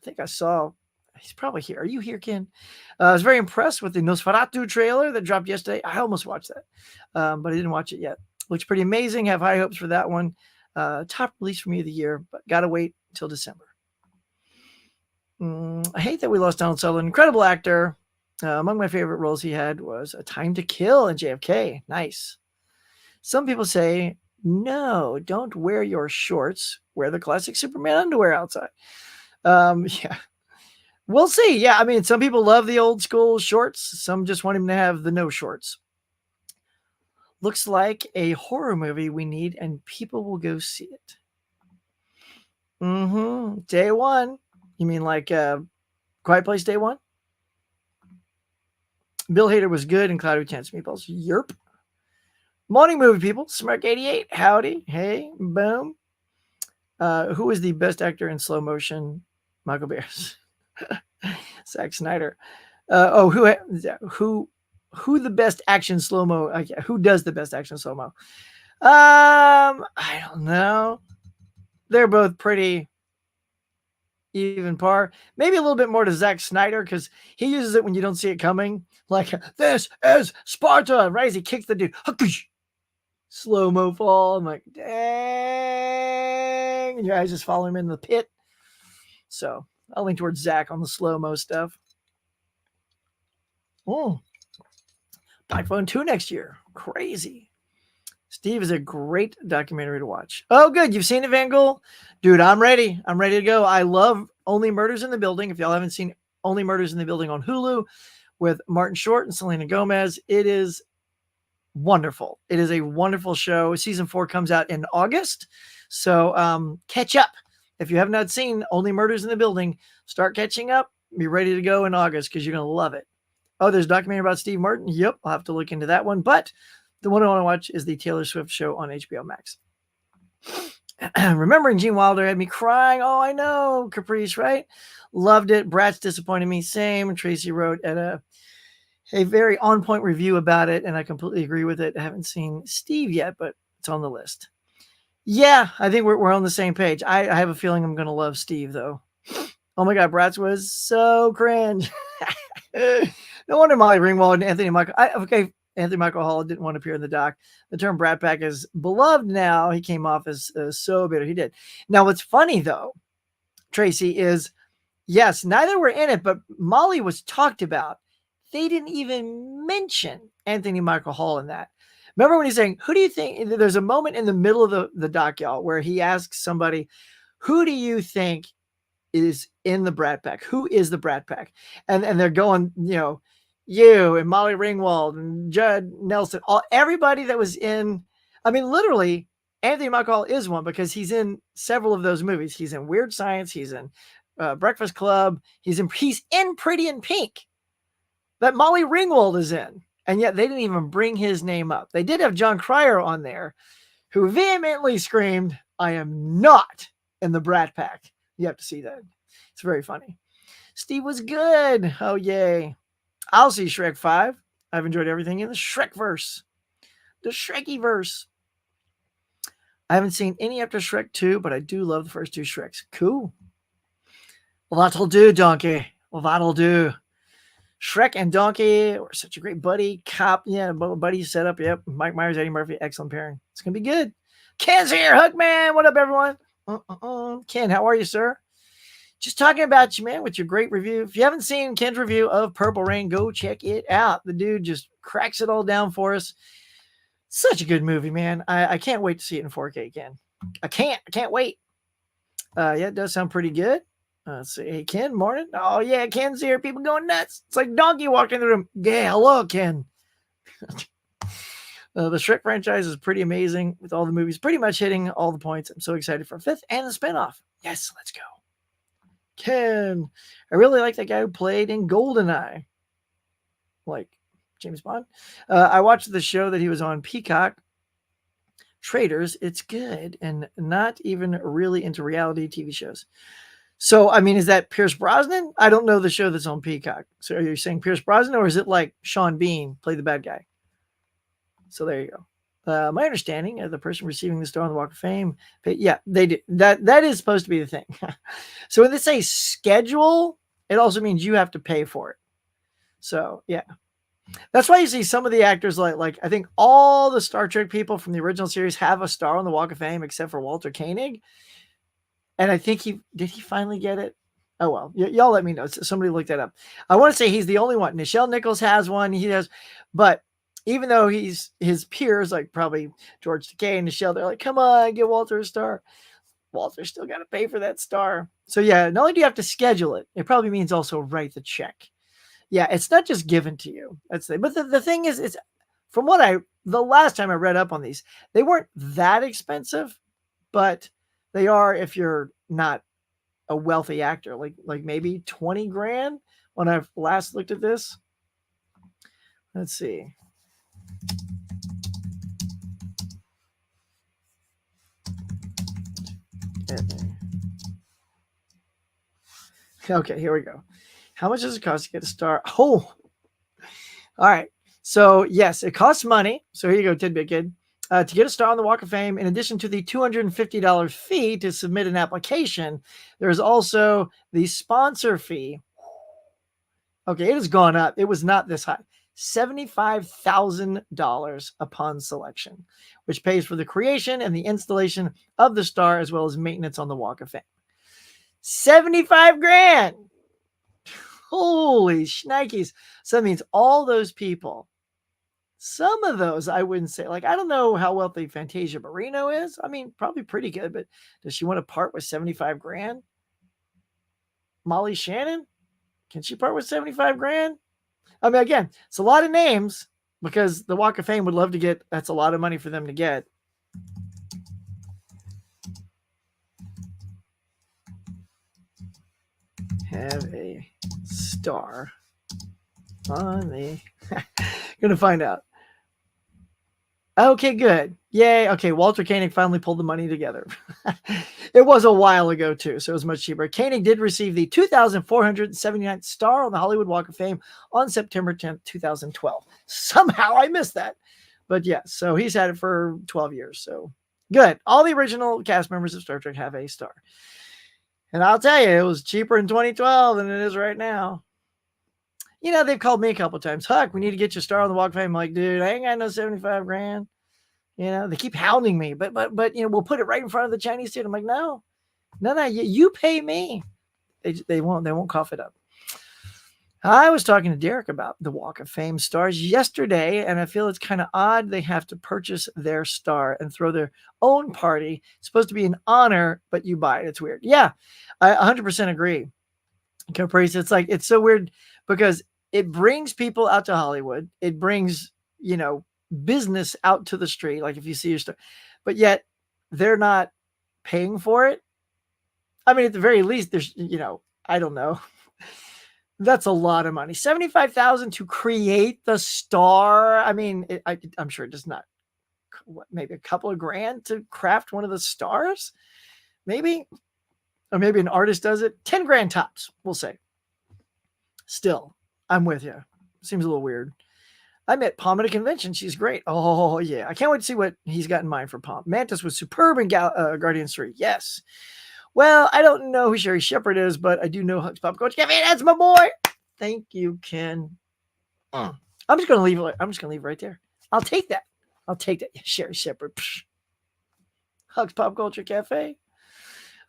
I think I saw, he's probably here. Are you here, Ken? I was very impressed with the Nosferatu trailer that dropped yesterday. I almost watched that, but I didn't watch it yet. Looks pretty amazing. Have high hopes for that one. Top release for me of the year, but got to wait until December. I hate that we lost Donald Sutherland. Incredible actor. Among my favorite roles he had was A Time to Kill and JFK. Nice. Some people say, no, don't wear your shorts. Wear the classic Superman underwear outside. Yeah. We'll see. Yeah, I mean, some people love the old school shorts. Some just want him to have the no shorts. Looks like a horror movie we need, and people will go see it. Day one. You mean like Quiet Place Day one? Bill Hader was good in Cloudy with Chance Meatballs. Yerp. Morning movie people. Smirk 88. Howdy. Hey. Boom. Who is the best actor in slow motion? Michael Bears. Zack Snyder. Who the best action slow-mo? Who does the best action slow-mo? I don't know. They're both pretty even par. Maybe a little bit more to Zack Snyder because he uses it when you don't see it coming. Like, this is Sparta, right? As he kicks the dude. Slow-mo fall. I'm like, dang. And your eyes just follow him in the pit. So I'll lean towards Zach on the slow-mo stuff. Black Phone 2 next year. Crazy. Steve is a great documentary to watch. Oh, good. You've seen it, Van Gogh? Dude, I'm ready. I'm ready to go. I love Only Murders in the Building. If y'all haven't seen Only Murders in the Building on Hulu with Martin Short and Selena Gomez, it is wonderful. It is a wonderful show. Season 4 comes out in August. So catch up. If you have not seen Only Murders in the Building, start catching up. Be ready to go in August because you're going to love it. Oh, there's a documentary about Steve Martin. Yep, I'll have to look into that one. But the one I want to watch is the Taylor Swift show on HBO Max. Remembering Gene Wilder had me crying. Oh, I know. Caprice, right? Loved it. Bratz disappointed me. Same. Tracy wrote at a very on-point review about it, and I completely agree with it. I haven't seen Steve yet, but it's on the list. Yeah, I think we're on the same page. I have a feeling I'm going to love Steve, though. Oh, my God. Bratz was so cringe. No wonder Molly Ringwald and Anthony Michael. Anthony Michael Hall didn't want to appear in the doc. The term Brat Pack is beloved now. He came off as so bitter. He did. Now, what's funny, though, Tracy, is, yes, neither were in it, but Molly was talked about. They didn't even mention Anthony Michael Hall in that. Remember when he's saying, who do you think? There's a moment in the middle of the doc, y'all, where he asks somebody, who do you think is in the Brat Pack? Who is the Brat Pack? And they're going, you and Molly Ringwald and Judd Nelson, everybody that was in, I mean, literally, Anthony Michael Hall is one because he's in several of those movies. He's in Weird Science. He's in Breakfast Club. He's in Pretty in Pink that Molly Ringwald is in. And yet they didn't even bring his name up. They did have John Cryer on there who vehemently screamed, I am not in the Brat Pack. You have to see that. It's very funny. Steve was good. Oh, yay. I'll see Shrek 5. I've enjoyed everything in the Shrek verse. The Shreky verse. I haven't seen any after Shrek 2, but I do love the first 2 Shreks. Cool. Well, that'll do, Donkey. Well, that'll do. Shrek and Donkey were such a great buddy cop. Yeah, buddy setup. Yep. Mike Myers, Eddie Murphy. Excellent pairing. It's going to be good. Ken's here. Hook man. What up, everyone? Ken, how are you, sir? Just talking about you, man, with your great review. If you haven't seen Ken's review of Purple Rain, go check it out. The dude just cracks it all down for us. Such a good movie, man. I can't wait to see it in 4K again. I can't wait. Yeah, it does sound pretty good. Let's see. Hey, Ken, morning. Oh, yeah, Ken's here. People going nuts. It's like Donkey walking in the room. Yeah, hello, Ken. The Shrek franchise is pretty amazing with all the movies pretty much hitting all the points. I'm so excited for a fifth and the spinoff. Yes, let's go. Ken, I really like that guy who played in GoldenEye, like James Bond. I watched the show that he was on, Peacock Traders. It's good and not even really into reality TV shows. So, I mean, is that Pierce Brosnan? I don't know the show that's on Peacock. So, are you saying Pierce Brosnan, or is it like Sean Bean play the bad guy? So there you go. My understanding of the person receiving the star on the Walk of Fame, yeah, they do. That is supposed to be the thing. So when they say schedule, it also means you have to pay for it. So yeah, that's why you see some of the actors like I think all the Star Trek people from the original series have a star on the Walk of Fame except for Walter Koenig. And I think he finally get it. Oh well, y'all let me know. Somebody look that up. I want to say he's the only one. Nichelle Nichols has one. He has, but even though his peers, like probably George Takei and Nichelle, they're like, come on, give Walter a star. Walter's still got to pay for that star. So yeah, not only do you have to schedule it, it probably means also write the check. Yeah, it's not just given to you. But the thing is, it's from what the last time I read up on these, they weren't that expensive, but they are if you're not a wealthy actor, like maybe 20 grand when I've last looked at this. Let's see. Okay, here we go. How much does it cost to get a star? Oh, all right. So yes, it costs money. So here you go, tidbit kid. To get a star on the Walk of Fame, in addition to the $250 fee to submit an application, there's also the sponsor fee. Okay, it has gone up. It was not this high. $75,000 upon selection, which pays for the creation and the installation of the star as well as maintenance on the Walk of Fame. 75 grand. Holy shnikes. So that means all those people, some of those I wouldn't say, like, I don't know how wealthy Fantasia Barrino is. I mean, probably pretty good, but does she want to part with 75 grand? Molly Shannon? Can she part with 75 grand? I mean, again, it's a lot of names because the Walk of Fame would love to get, that's a lot of money for them to get. Have a star on the, gonna find out. Okay, good. Yay. Okay, Walter Koenig finally pulled the money together. It was a while ago, too, so it was much cheaper. Koenig did receive the 2,479th star on the Hollywood Walk of Fame on September 10th, 2012. Somehow I missed that. But yeah, so he's had it for 12 years. So good. All the original cast members of Star Trek have a star. And I'll tell you, it was cheaper in 2012 than it is right now. You know, they've called me a couple of times. Huck, we need to get your star on the Walk of Fame. I'm like, dude, I ain't got no 75 grand. You know, they keep hounding me, but you know, we'll put it right in front of the Chinese student. I'm like, no, you pay me. They won't cough it up. I was talking to Derek about the Walk of Fame stars yesterday, and I feel it's kind of odd they have to purchase their star and throw their own party. It's supposed to be an honor, but you buy it. It's weird. Yeah, I 100% agree. Caprice, it's like, it's so weird because it brings people out to Hollywood. It brings, you know, business out to the street. Like if you see your star, but yet they're not paying for it. I mean, at the very least, there's, you know, I don't know. That's a lot of money. 75,000 to create the star. I mean, I'm sure it does not, maybe a couple of grand to craft one of the stars, maybe, or maybe an artist does it. 10 grand tops, we'll say. Still, I'm with you. Seems a little weird. I met Palm at a convention. She's great. Oh, yeah. I can't wait to see what he's got in mind for Palm. Mantis was superb in Guardians 3. Yes. Well, I don't know who Sherry Shepard is, but I do know Huck's Pop Culture Cafe. That's my boy. Thank you, Ken. I'm just going to leave it. I'm just going to leave it right there. I'll take that. Yeah, Sherry Shepard. Huck's Pop Culture Cafe.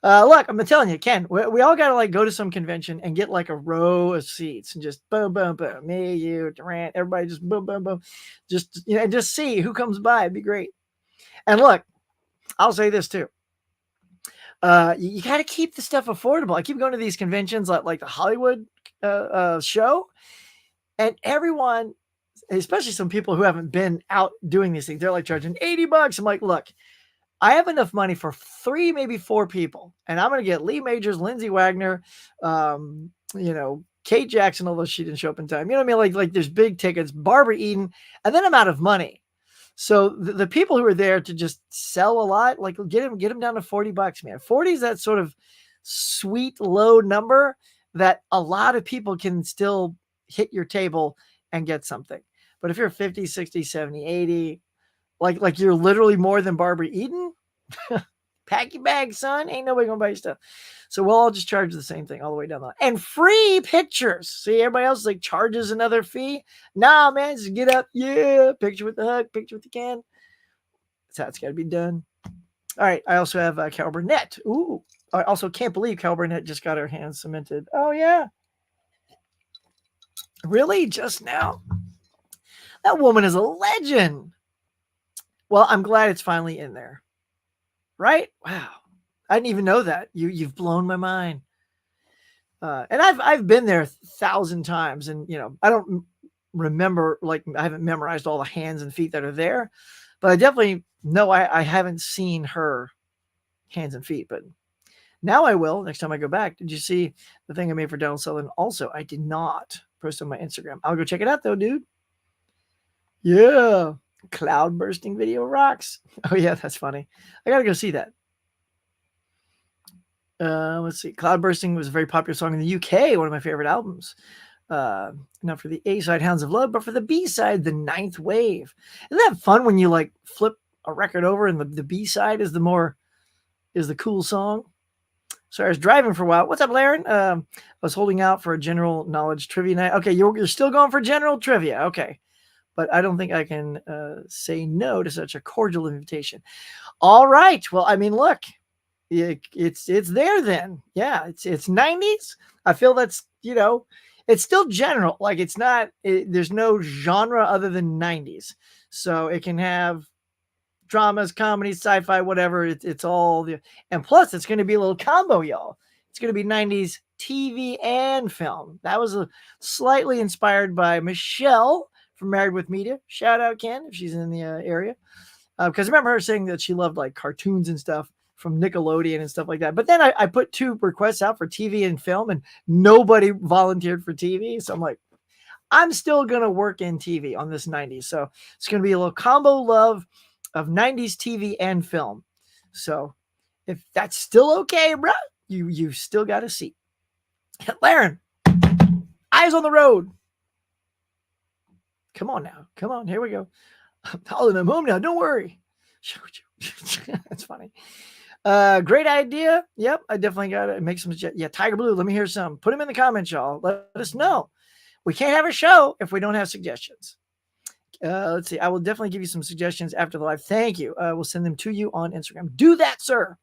Look, I'm telling you, Ken, we all got to like go to some convention and get like a row of seats and just boom, boom, boom. Me, you, Durant, everybody just boom, boom, boom. Just, and just see who comes by. It'd be great. And look, I'll say this too. You got to keep the stuff affordable. I keep going to these conventions like the Hollywood show, and everyone, especially some people who haven't been out doing these things, they're like charging $80. I'm like, look, I have enough money for 3, maybe 4 people, and I'm going to get Lee Majors, Lindsay Wagner, Kate Jackson, although she didn't show up in time. You know what I mean? Like there's big tickets, Barbara Eden, and then I'm out of money. So the people who are there to just sell a lot, like get them down to $40, man. 40 is that sort of sweet low number that a lot of people can still hit your table and get something. But if you're 50, 60, 70, 80, like you're literally more than Barbara Eden, pack your bag, son. Ain't nobody gonna buy your stuff. So we'll all just charge the same thing all the way down the line. And free pictures. See, everybody else like charges another fee. Nah, man, just get up. Yeah, picture with the hug, picture with the can. That's how it's got to be done. All right. I also have Cal Burnett. Ooh. I also can't believe Cal Burnett just got her hands cemented. Oh, yeah. Really? Just now? That woman is a legend. Well, I'm glad it's finally in there. Right? Wow. I didn't even know that. You've blown my mind. And I've been there 1,000 times, and I don't remember, like I haven't memorized all the hands and feet that are there, but I definitely know I haven't seen her hands and feet, but now I will next time I go back. Did you see the thing I made for Donald Sutherland? Also, I did not post on my Instagram. I'll go check it out though, dude. Yeah. Cloud bursting video rocks. Oh yeah, that's funny. I gotta go see that. Let's see. Cloud bursting was a very popular song in the UK, one of my favorite albums. Not for the A side, Hounds of Love, but for the B side, The Ninth Wave. Isn't that fun when you like flip a record over and the B side is the cool song? Sorry, I was driving for a while. What's up, Laren? I was holding out for a general knowledge trivia night. Okay, you're still going for general trivia. Okay. But I don't think I can say no to such a cordial invitation. All right. Well, I mean, look, it's there then. Yeah, it's 90s. I feel that's, it's still general. Like it's not, there's no genre other than 90s. So it can have dramas, comedies, sci-fi, whatever. It's all and plus it's going to be a little combo, y'all. It's going to be 90s TV and film. That was slightly inspired by Michelle from Married with Media. Shout out Ken if she's in the area. Because I remember her saying that she loved like cartoons and stuff from Nickelodeon and stuff like that. But then I put 2 requests out for TV and film and nobody volunteered for TV. So I'm like, I'm still going to work in TV on this 90s. So it's going to be a little combo love of 90s TV and film. So if that's still okay, bro, you still got a seat. Laren, eyes on the road. Come on now. Come on. Here we go. I'm home now. Don't worry. That's funny. Great idea. Yep. I definitely got to make some. Yeah. Tiger Blue. Let me hear some. Put them in the comments, y'all. Let us know. We can't have a show if we don't have suggestions. Let's see. I will definitely give you some suggestions after the live. Thank you. We'll send them to you on Instagram. Do that, sir.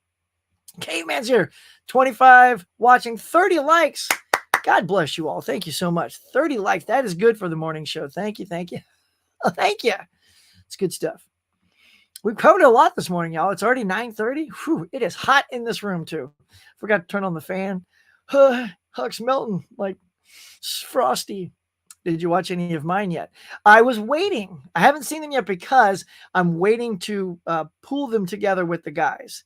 Caveman's here. 25 watching, 30 likes. God bless you all. Thank you so much. 30 likes. That is good for the morning show. Thank you. Thank you. Oh, thank you. It's good stuff. We've covered a lot this morning, y'all. It's already 9:30. Whew, it is hot in this room, too. Forgot to turn on the fan. Huck's melting like frosty. Did you watch any of mine yet? I was waiting. I haven't seen them yet because I'm waiting to pull them together with the guys.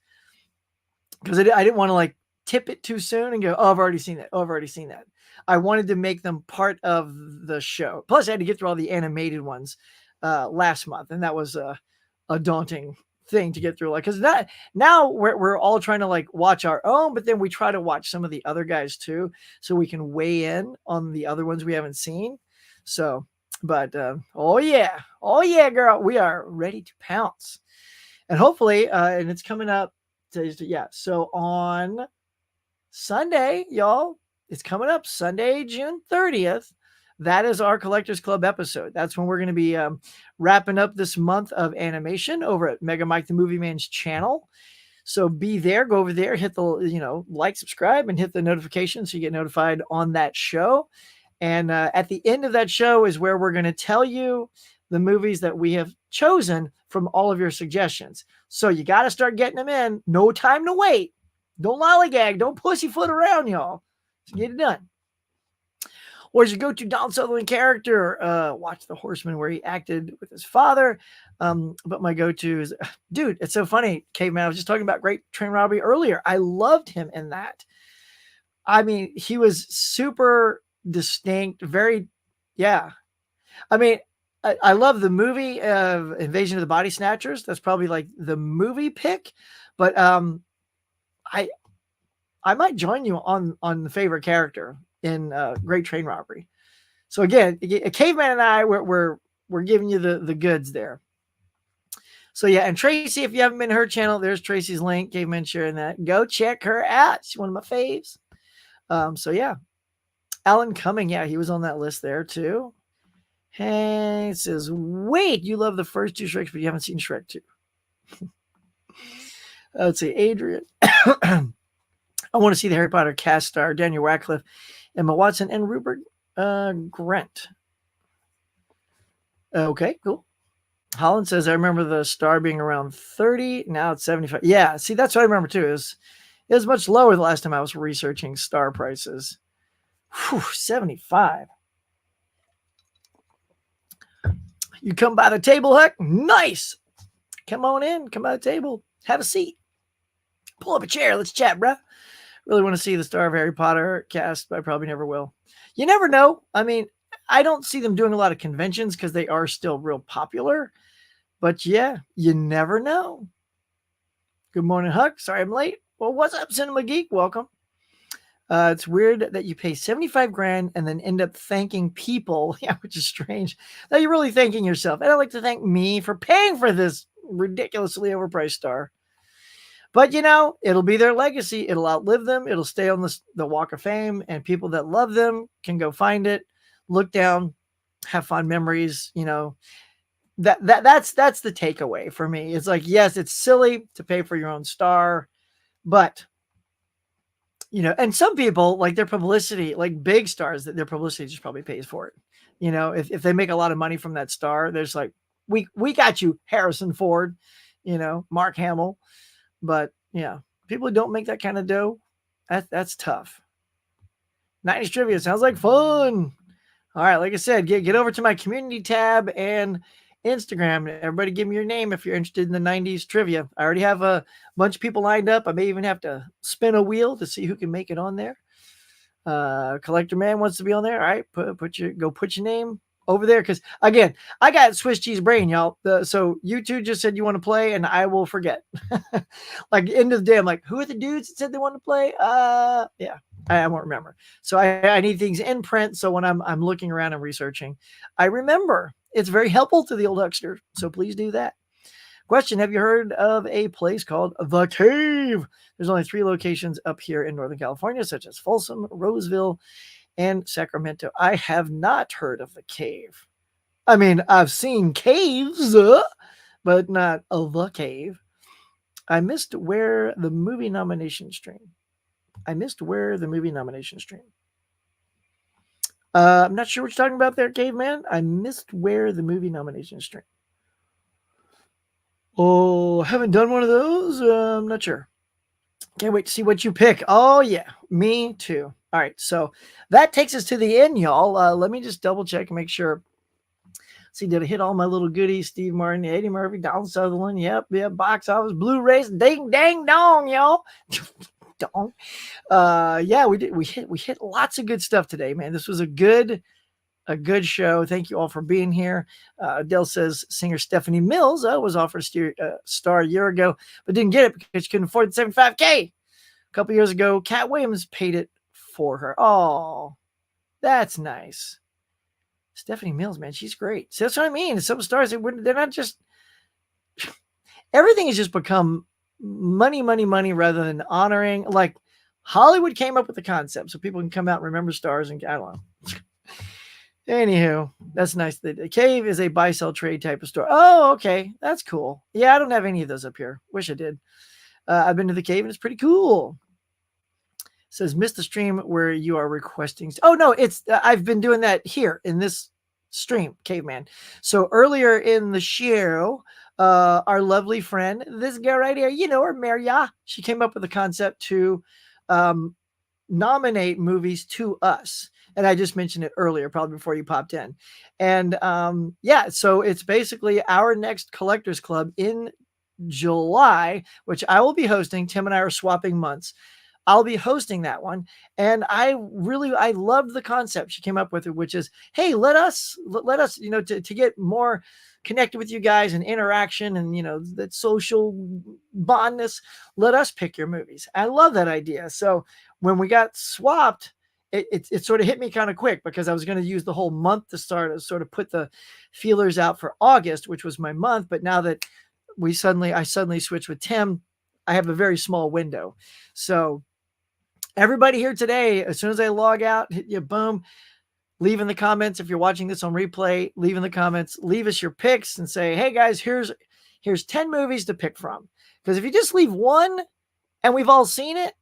Because I didn't want to like tip it too soon and go, oh, I've already seen that. Oh, I've already seen that. I wanted to make them part of the show. Plus, I had to get through all the animated ones last month. And that was a daunting thing to get through. Like, because now we're all trying to like watch our own, but then we try to watch some of the other guys too, so we can weigh in on the other ones we haven't seen. So, but oh yeah, girl, we are ready to pounce. And hopefully, and it's coming up. Yeah. So on Sunday, y'all, it's coming up Sunday, June 30th. That is our Collectors Club episode. That's when we're going to be wrapping up this month of animation over at Mega Mike the Movie Man's channel. So be there, go over there, hit the, like, subscribe, and hit the notification so you get notified on that show. And at the end of that show is where we're going to tell you the movies that we have chosen from all of your suggestions. So you got to start getting them in. No time to wait. Don't lollygag. Don't pussyfoot around, y'all. So get it done. Or as you go to Don Sutherland character, watch The Horseman, where he acted with his father. But my go-to is, dude, it's so funny, Caveman. I was just talking about Great Train Robbery earlier. I loved him in that. I mean, he was super distinct, very, yeah. I mean, I love the movie of Invasion of the Body Snatchers. That's probably like the movie pick. But I might join you on the favorite character in Great Train Robbery. So again, Caveman and I, we're giving you the goods there. So yeah, and Tracy, if you haven't been to her channel, there's Tracy's link. Caveman sharing that. Go check her out. She's one of my faves. So yeah, Alan Cumming, yeah, he was on that list there too. Hey, it says, wait, you love the first two Shreks, but you haven't seen Shrek 2. Let's see, Adrian. I want to see the Harry Potter cast star Daniel Radcliffe, Emma Watson, and Rupert Grint. Okay, cool. Holland says, I remember the star being around 30. Now it's 75. Yeah, see, that's what I remember too. It was much lower the last time I was researching star prices. Whew, 75. You come by the table, Huck? Nice. Come on in. Come by the table. Have a seat. Pull up a chair. Let's chat, bruh. Really want to see the star of Harry Potter cast, but I probably never will. You never know. I mean, I don't see them doing a lot of conventions because they are still real popular. But yeah, you never know. Good morning, Huck. Sorry I'm late. Well, what's up, Cinema Geek? Welcome. It's weird that you pay 75 grand and then end up thanking people, yeah, which is strange, that you're really thanking yourself. And I'd like to thank me for paying for this ridiculously overpriced star. But, it'll be their legacy. It'll outlive them. It'll stay on the Walk of Fame, and people that love them can go find it, look down, have fond memories. That's the takeaway for me. It's like, yes, it's silly to pay for your own star, but and some people, like, their publicity, like big stars, that their publicity just probably pays for it. If they make a lot of money from that star, there's like, we got you, Harrison Ford, Mark Hamill. But yeah, people who don't make that kind of dough, that's tough. 90s trivia sounds like fun. All right, like I said, get over to my community tab and Instagram. Everybody give me your name if you're interested in the 90s trivia. I already have a bunch of people lined up. I may even have to spin a wheel to see who can make it on there. Collector Man wants to be on there. All right, put your name over there, because again, I got Swiss cheese brain, y'all. So you two just said you want to play, and I will forget. Like, end of the day, I'm like, who are the dudes that said they want to play? Yeah, I won't remember. So I need things in print, so when I'm looking around and researching, I remember. It's very helpful to the old huckster, so please do that. Question, have you heard of a place called The Cave? There's only 3 locations up here in Northern California, such as Folsom, Roseville, and Sacramento. I have not heard of The Cave. I mean, I've seen caves, but not The Cave. I missed where the movie nomination stream. I'm not sure what you're talking about there, Caveman. I missed where the movie nomination stream. Oh, haven't done one of those. I'm not sure. Can't wait to see what you pick. Oh, yeah, me too. All right, so that takes us to the end, y'all. Let me just double check and make sure. See, did I hit all my little goodies? Steve Martin, Eddie Murphy, Don Sutherland. Yep, box office, Blu-rays, ding, dang, dong, y'all. Dong. Yeah, we did. We hit lots of good stuff today, man. This was a good show. Thank you all for being here. Dell says singer Stephanie Mills was offered a star a year ago, but didn't get it because she couldn't afford the $75K. A couple years ago, Cat Williams paid it for her. Oh, that's nice. Stephanie Mills, man, she's great. So that's what I mean. Some stars, they're not just, everything has just become money rather than honoring. Like, Hollywood came up with the concept so people can come out and remember stars, and I don't know. Anywho, that's nice. The Cave is a buy-sell trade type of store. Oh, okay. That's cool. Yeah, I don't have any of those up here. Wish I did. I've been to the cave and it's pretty cool. Says, missed the stream where you are requesting. Oh, no, it's I've been doing that here in this stream, Caveman. So earlier in the show, our lovely friend, this girl right here, you know her, Maria, she came up with a concept to nominate movies to us. And I just mentioned it earlier, probably before you popped in. And yeah, so it's basically our next Collectors Club in July, which I will be hosting. Tim and I are swapping months. I'll be hosting that one. And I loved the concept she came up with, which is, hey, let us, you know, to get more connected with you guys and interaction and, you know, that social bondness, let us pick your movies. I love that idea. So when we got swapped, it sort of hit me kind of quick because I was going to use the whole month to sort of put the feelers out for August, which was my month. But now that I suddenly switched with Tim, I have a very small window. So everybody here today, as soon as I log out, hit you, boom, leave in the comments. If you're watching this on replay, leave in the comments, leave us your picks and say, hey guys, here's 10 movies to pick from. Because if you just leave one and we've all seen it,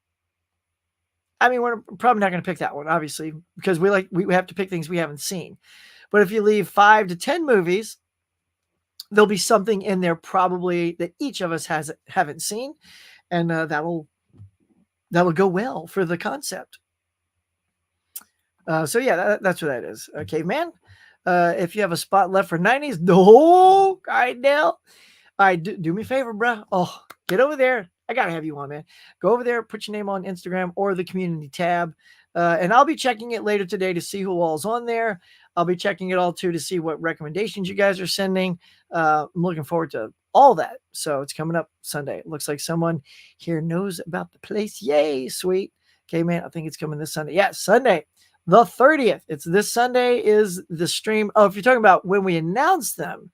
I mean, we're probably not going to pick that one, obviously, because we have to pick things we haven't seen. But if you leave 5 to 10 movies, there'll be something in there probably that each of us haven't seen. And that'll go well for the concept. So yeah, that's what that is. Okay, man. If you have a spot left for 90s, no, all right, Dale. All right, do me a favor, bro. Oh, get over there. I gotta have you on, man. Go over there, put your name on Instagram or the community tab. And I'll be checking it later today to see who all's on there. I'll be checking it all too to see what recommendations you guys are sending. I'm looking forward to all that. So it's coming up Sunday. It looks like someone here knows about the place. Yay, sweet. Okay, man, I think it's coming this Sunday. Yeah, Sunday, the 30th. It's this Sunday is the stream. Oh, if you're talking about when we announce them.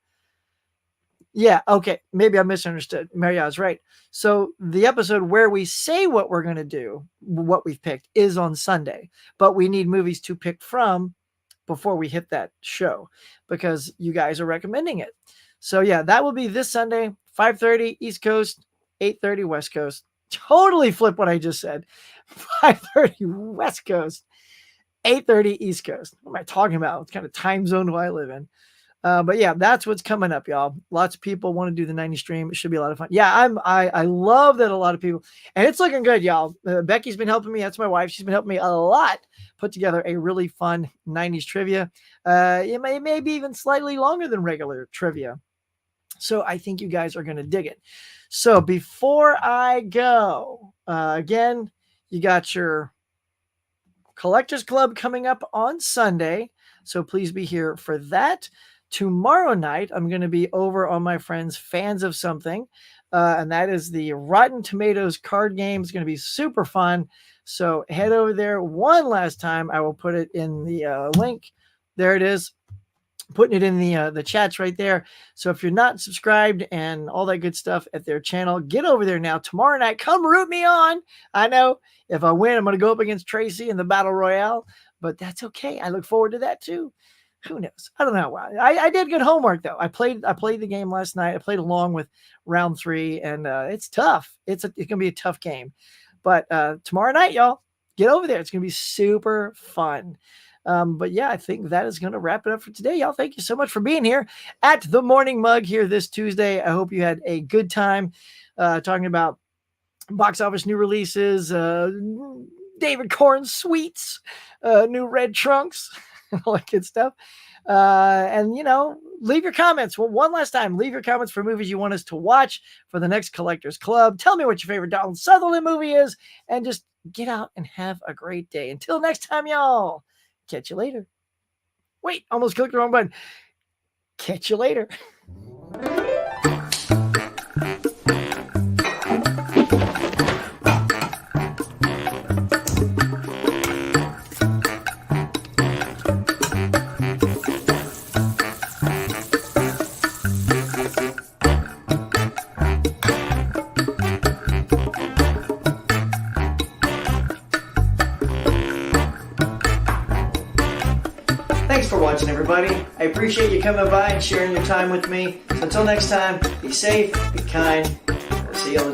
Yeah, okay. Maybe I misunderstood. Maria's right. So the episode where we say what we're going to do, what we've picked, is on Sunday. But we need movies to pick from before we hit that show because you guys are recommending it. So yeah, that will be this Sunday, 5:30 East Coast, 8:30 West Coast. Totally flip what I just said. 5:30 West Coast, 8:30 East Coast. What am I talking about? What kind of time zone do I live in? But yeah, that's what's coming up, y'all. Lots of people want to do the 90 stream. It should be a lot of fun. Yeah, I love that a lot of people, and it's looking good, y'all. Becky's been helping me. That's my wife. She's been helping me a lot put together a really fun 90s trivia. It may be even slightly longer than regular trivia. So I think you guys are going to dig it. So before I go, again, you got your Collectors Club coming up on Sunday. So please be here for that. Tomorrow night, I'm going to be over on my friend's Fans of Something. And that is the Rotten Tomatoes card game. It's going to be super fun. So head over there one last time. I will put it in the link. There it is. Putting it in the chats right there. So if you're not subscribed and all that good stuff at their channel, get over there now. Tomorrow night, come root me on. I know if I win, I'm going to go up against Tracy in the Battle Royale, but that's okay. I look forward to that too. Who knows? I don't know why. I did good homework though. I played the game last night. I played along with round 3, and it's tough. It's going to be a tough game. But tomorrow night, y'all, get over there. It's going to be super fun. But yeah, I think that is going to wrap it up for today, y'all. Thank you so much for being here at the Morning Mug here this Tuesday. I hope you had a good time talking about box office new releases, David Korn sweets, new red trunks, all that good stuff. And, you know, leave your comments. Well, one last time, leave your comments for movies you want us to watch for the next Collectors Club. Tell me what your favorite Donald Sutherland movie is, and just get out and have a great day. Until next time, y'all. Catch you later. Wait, almost clicked the wrong button. Catch you later. Thanks for watching, everybody. I appreciate you coming by and sharing your time with me. So until next time, be safe, be kind. I'll see you later.